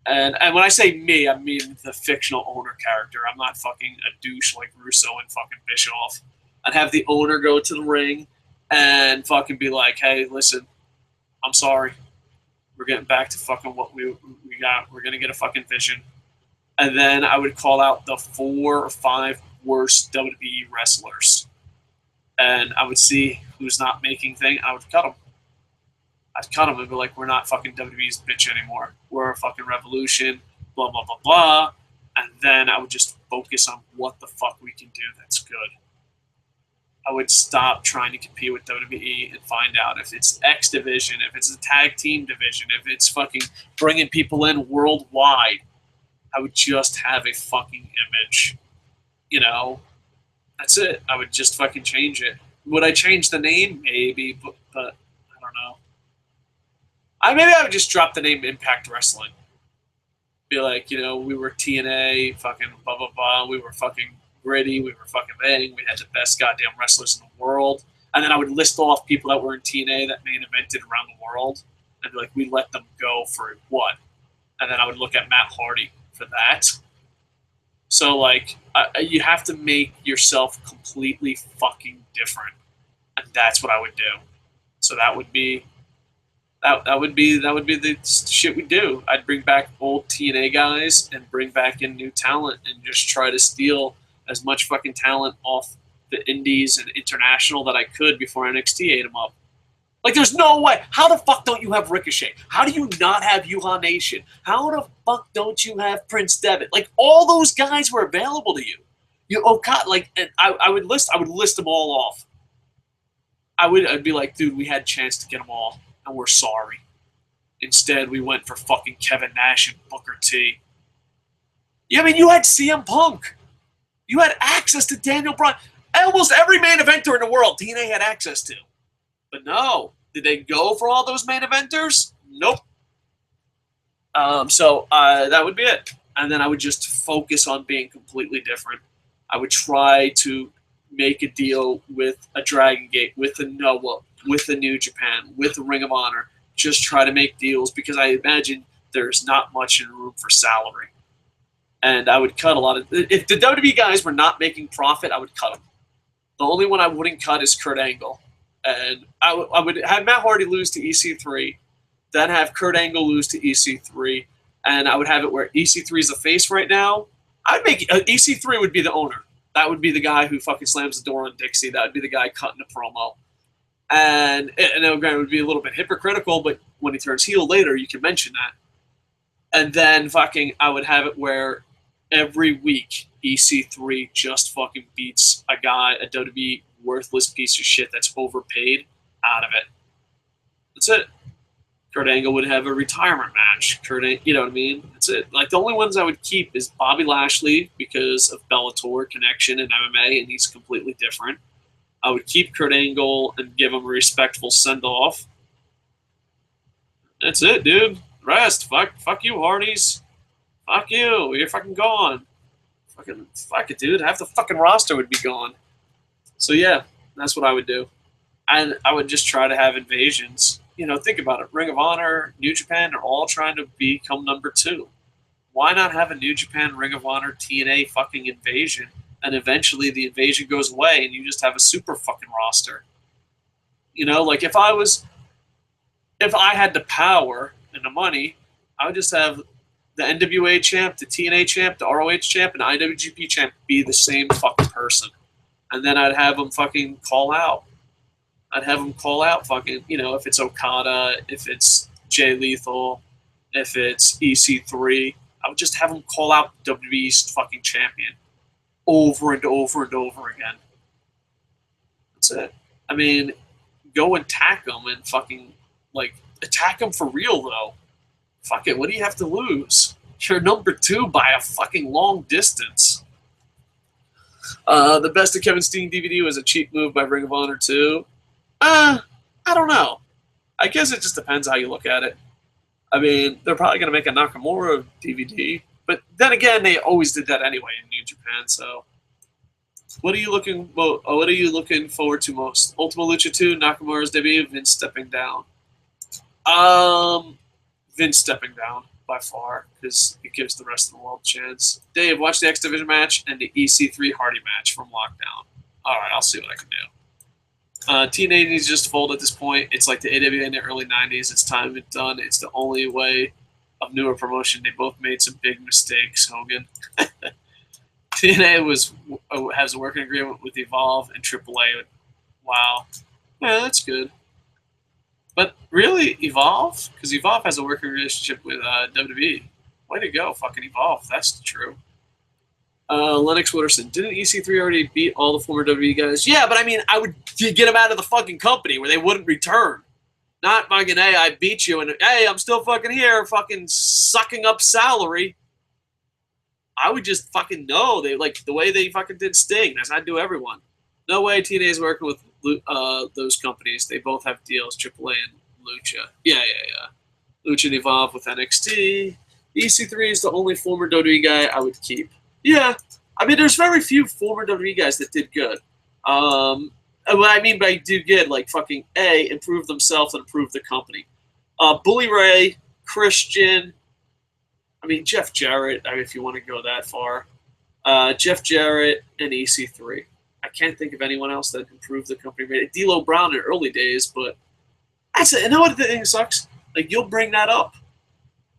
And when I say me, I mean the fictional owner character. I'm not fucking a douche like Russo and fucking Bischoff. I'd have the owner go to the ring and fucking be like, hey, listen, I'm sorry. We're getting back to fucking what we got. We're going to get a fucking vision. And then I would call out the 4 or 5 worst WWE wrestlers. And I would see who's not making thing. I would cut them. I'd cut them and be like, we're not fucking WWE's bitch anymore. We're a fucking Revolution, blah, blah, blah, blah. And then I would just focus on what the fuck we can do that's good. I would stop trying to compete with WWE and find out if it's X division, if it's a tag team division, if it's fucking bringing people in worldwide. I would just have a fucking image. You know, that's it. I would just fucking change it. Would I change the name? Maybe, but I don't know. Maybe I would just drop the name Impact Wrestling. Be like, you know, we were TNA, fucking blah, blah, blah. We were fucking gritty. We were fucking bang. We had the best goddamn wrestlers in the world. And then I would list off people that were in TNA that main evented around the world. And be like, we let them go for what? And then I would look at Matt Hardy for that. So, like, you have to make yourself completely fucking different. And that's what I would do. So that would be the shit we do. I'd bring back old TNA guys and bring back in new talent and just try to steal as much fucking talent off the indies and international that I could before NXT ate them up. Like, there's no way. How the fuck don't you have Ricochet? How do you not have Yuha Nation? How the fuck don't you have Prince Devitt? Like, all those guys were available to you. Okada, like, and I would list them all off. I'd be like, dude, we had a chance to get them all, and we're sorry. Instead, we went for fucking Kevin Nash and Booker T. Yeah, I mean, you had CM Punk. You had access to Daniel Bryan. Almost every main eventer in the world, TNA had access to. But no. Did they go for all those main eventers? Nope. So that would be it. And then I would just focus on being completely different. I would try to make a deal with a Dragon Gate, with a Noah, with a New Japan, with a Ring of Honor. Just try to make deals because I imagine there's not much in room for salary. And I would cut a lot of... If the WWE guys were not making profit, I would cut them. The only one I wouldn't cut is Kurt Angle. And I would have Matt Hardy lose to EC3, then have Kurt Angle lose to EC3, and I would have it where EC3 is the face right now. I'd make EC3 would be the owner. That would be the guy who fucking slams the door on Dixie. That would be the guy cutting the promo. And again, it would be a little bit hypocritical, but when he turns heel later, you can mention that. And then fucking I would have it where every week EC3 just fucking beats a guy, a WWE worthless piece of shit that's overpaid out of it. That's it. Kurt Angle would have a retirement match. You know what I mean? That's it. Like, the only ones I would keep is Bobby Lashley because of Bellator connection and MMA, and he's completely different. I would keep Kurt Angle and give him a respectful send-off. That's it, dude. Rest. Fuck you, Hardys. Fuck you. You're fucking gone. Fuck it, dude. Half the fucking roster would be gone. So, yeah, that's what I would do. And I would just try to have invasions. You know, think about it. Ring of Honor, New Japan are all trying to become number 2. Why not have a New Japan, Ring of Honor, TNA fucking invasion and eventually the invasion goes away, and you just have a super fucking roster. You know, like if I had the power and the money, I would just have the NWA champ, the TNA champ, the ROH champ, and the IWGP champ be the same fucking person. And then I'd have them fucking call out. I'd have them call out fucking, you know, if it's Okada, if it's Jay Lethal, if it's EC3, I would just have them call out WWE's fucking champion over and over and over again. That's it. I mean, go and attack them and fucking, like, attack them for real, though. Fuck it, what do you have to lose? You're number 2 by a fucking long distance. The Best of Kevin Steen DVD was a cheap move by Ring of Honor, too. I don't know. I guess it just depends how you look at it. I mean, they're probably going to make a Nakamura DVD, but then again, they always did that anyway in New Japan, so... What are you looking forward to most? Ultima Lucha 2, Nakamura's debut, Vince stepping down. Vince stepping down by far, because it gives the rest of the world a chance. Dave, watch the X Division match and the EC3 Hardy match from Lockdown. All right, I'll see what I can do. TNA needs just to fold at this point. It's like the AWA in the early 90s. It's time it's done. It's the only way of newer promotion. They both made some big mistakes, Hogan. TNA has a working agreement with Evolve and AAA. Wow. Yeah, that's good. But really, Evolve? Because Evolve has a working relationship with WWE. Way to go, fucking Evolve. That's true. Lennox Wooderson. Didn't EC3 already beat all the former WWE guys? Yeah, but I mean, I would get them out of the fucking company where they wouldn't return. Not fucking, hey, I beat you, and hey, I'm still fucking here, fucking sucking up salary. I would just fucking know. They like the way they fucking did Sting. That's how I do everyone. No way TNA is working with those companies. They both have deals, AAA and Lucha. Yeah. Lucha and Evolve with NXT. EC3 is the only former WWE guy I would keep. Yeah. I mean, there's very few former WWE guys that did good. What I mean by did good, like fucking A, improve themselves and improve the company. Bully Ray, Christian, I mean, Jeff Jarrett, if you want to go that far. Jeff Jarrett and EC3. I can't think of anyone else that improved the company. D'Lo Brown in early days, but that's it. You know what the thing sucks? Like, you'll bring that up,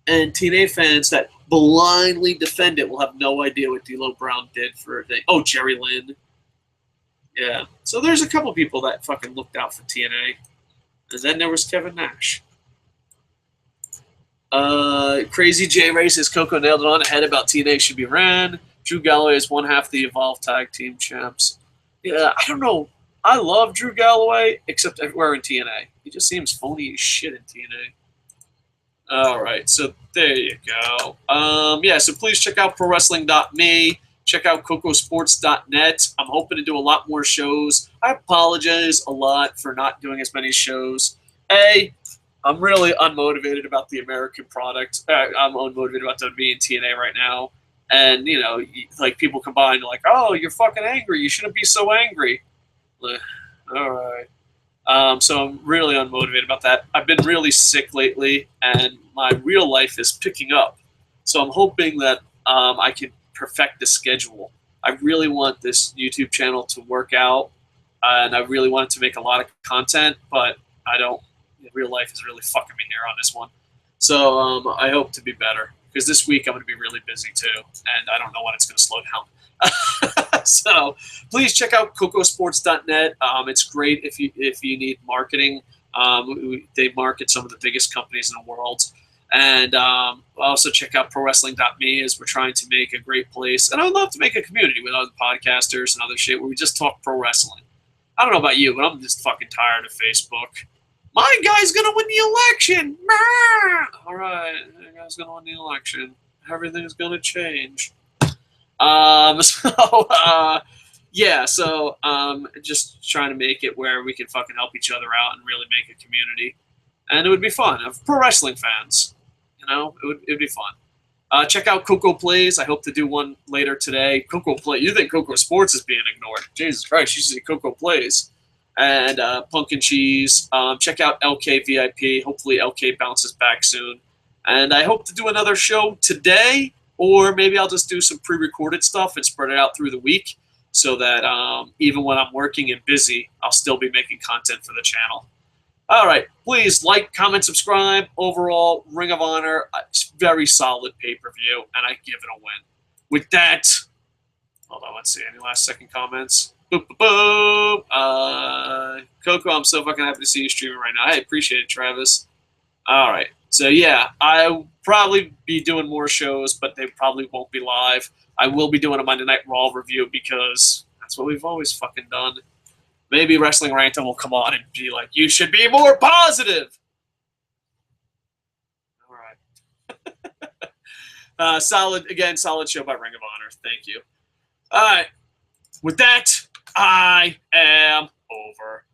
and TNA fans that blindly defend it will have no idea what D'Lo Brown did for a thing. Oh, Jerry Lynn. Yeah. So there's a couple people that fucking looked out for TNA. And then there was Kevin Nash. Crazy J races Koco nailed it on the head about TNA should be ran. Drew Galloway is one half the Evolve Tag Team champs. Yeah, I don't know. I love Drew Galloway, except everywhere in TNA. He just seems phony as shit in TNA. All right, so there you go. Yeah, so please check out ProWrestling.me. Check out KocoSports.net. I'm hoping to do a lot more shows. I apologize a lot for not doing as many shows. I'm really unmotivated about the American product. I'm unmotivated about WWE and TNA right now. And, you know, like people combine, like, oh, you're fucking angry. You shouldn't be so angry. All right. So I'm really unmotivated about that. I've been really sick lately, and my real life is picking up. So I'm hoping that I can perfect the schedule. I really want this YouTube channel to work out, and I really want it to make a lot of content, but I don't. Real life is really fucking me here on this one. So I hope to be better, because this week I'm going to be really busy too, and I don't know when it's going to slow down. So please check out KocoSports.net. It's great if you need marketing. They market some of the biggest companies in the world. And also check out ProWrestling.me, as we're trying to make a great place. And I would love to make a community with other podcasters and other shit where we just talk pro wrestling. I don't know about you, but I'm just fucking tired of Facebook. My guy's going to win the election. All right, my guy's going to win the election. Everything's going to change. Just trying to make it where we can fucking help each other out and really make a community. And it would be fun. Of pro wrestling fans, you know, it would be fun. Check out Coco Plays. I hope to do one later today. Coco Play. You think Coco Sports is being ignored? Jesus Christ, you see Coco Plays. And Pumpkin Cheese. Check out LK VIP. Hopefully LK bounces back soon. And I hope to do another show today, or maybe I'll just do some pre-recorded stuff and spread it out through the week. so that even when I'm working and busy, I'll still be making content for the channel. All right, please like, comment, subscribe. Overall, Ring of Honor, very solid pay-per-view, and I give it a win. With that, hold on, let's see. Any last second comments? Boop, boop, boop. Koco, I'm so fucking happy to see you streaming right now. I appreciate it, Travis. All right, so yeah, I'll probably be doing more shows, but they probably won't be live. I will be doing a Monday Night Raw review because that's what we've always fucking done. Maybe Wrestling Ranta will come on and be like, you should be more positive. All right. Solid show by Ring of Honor. Thank you. All right. With that, I am over.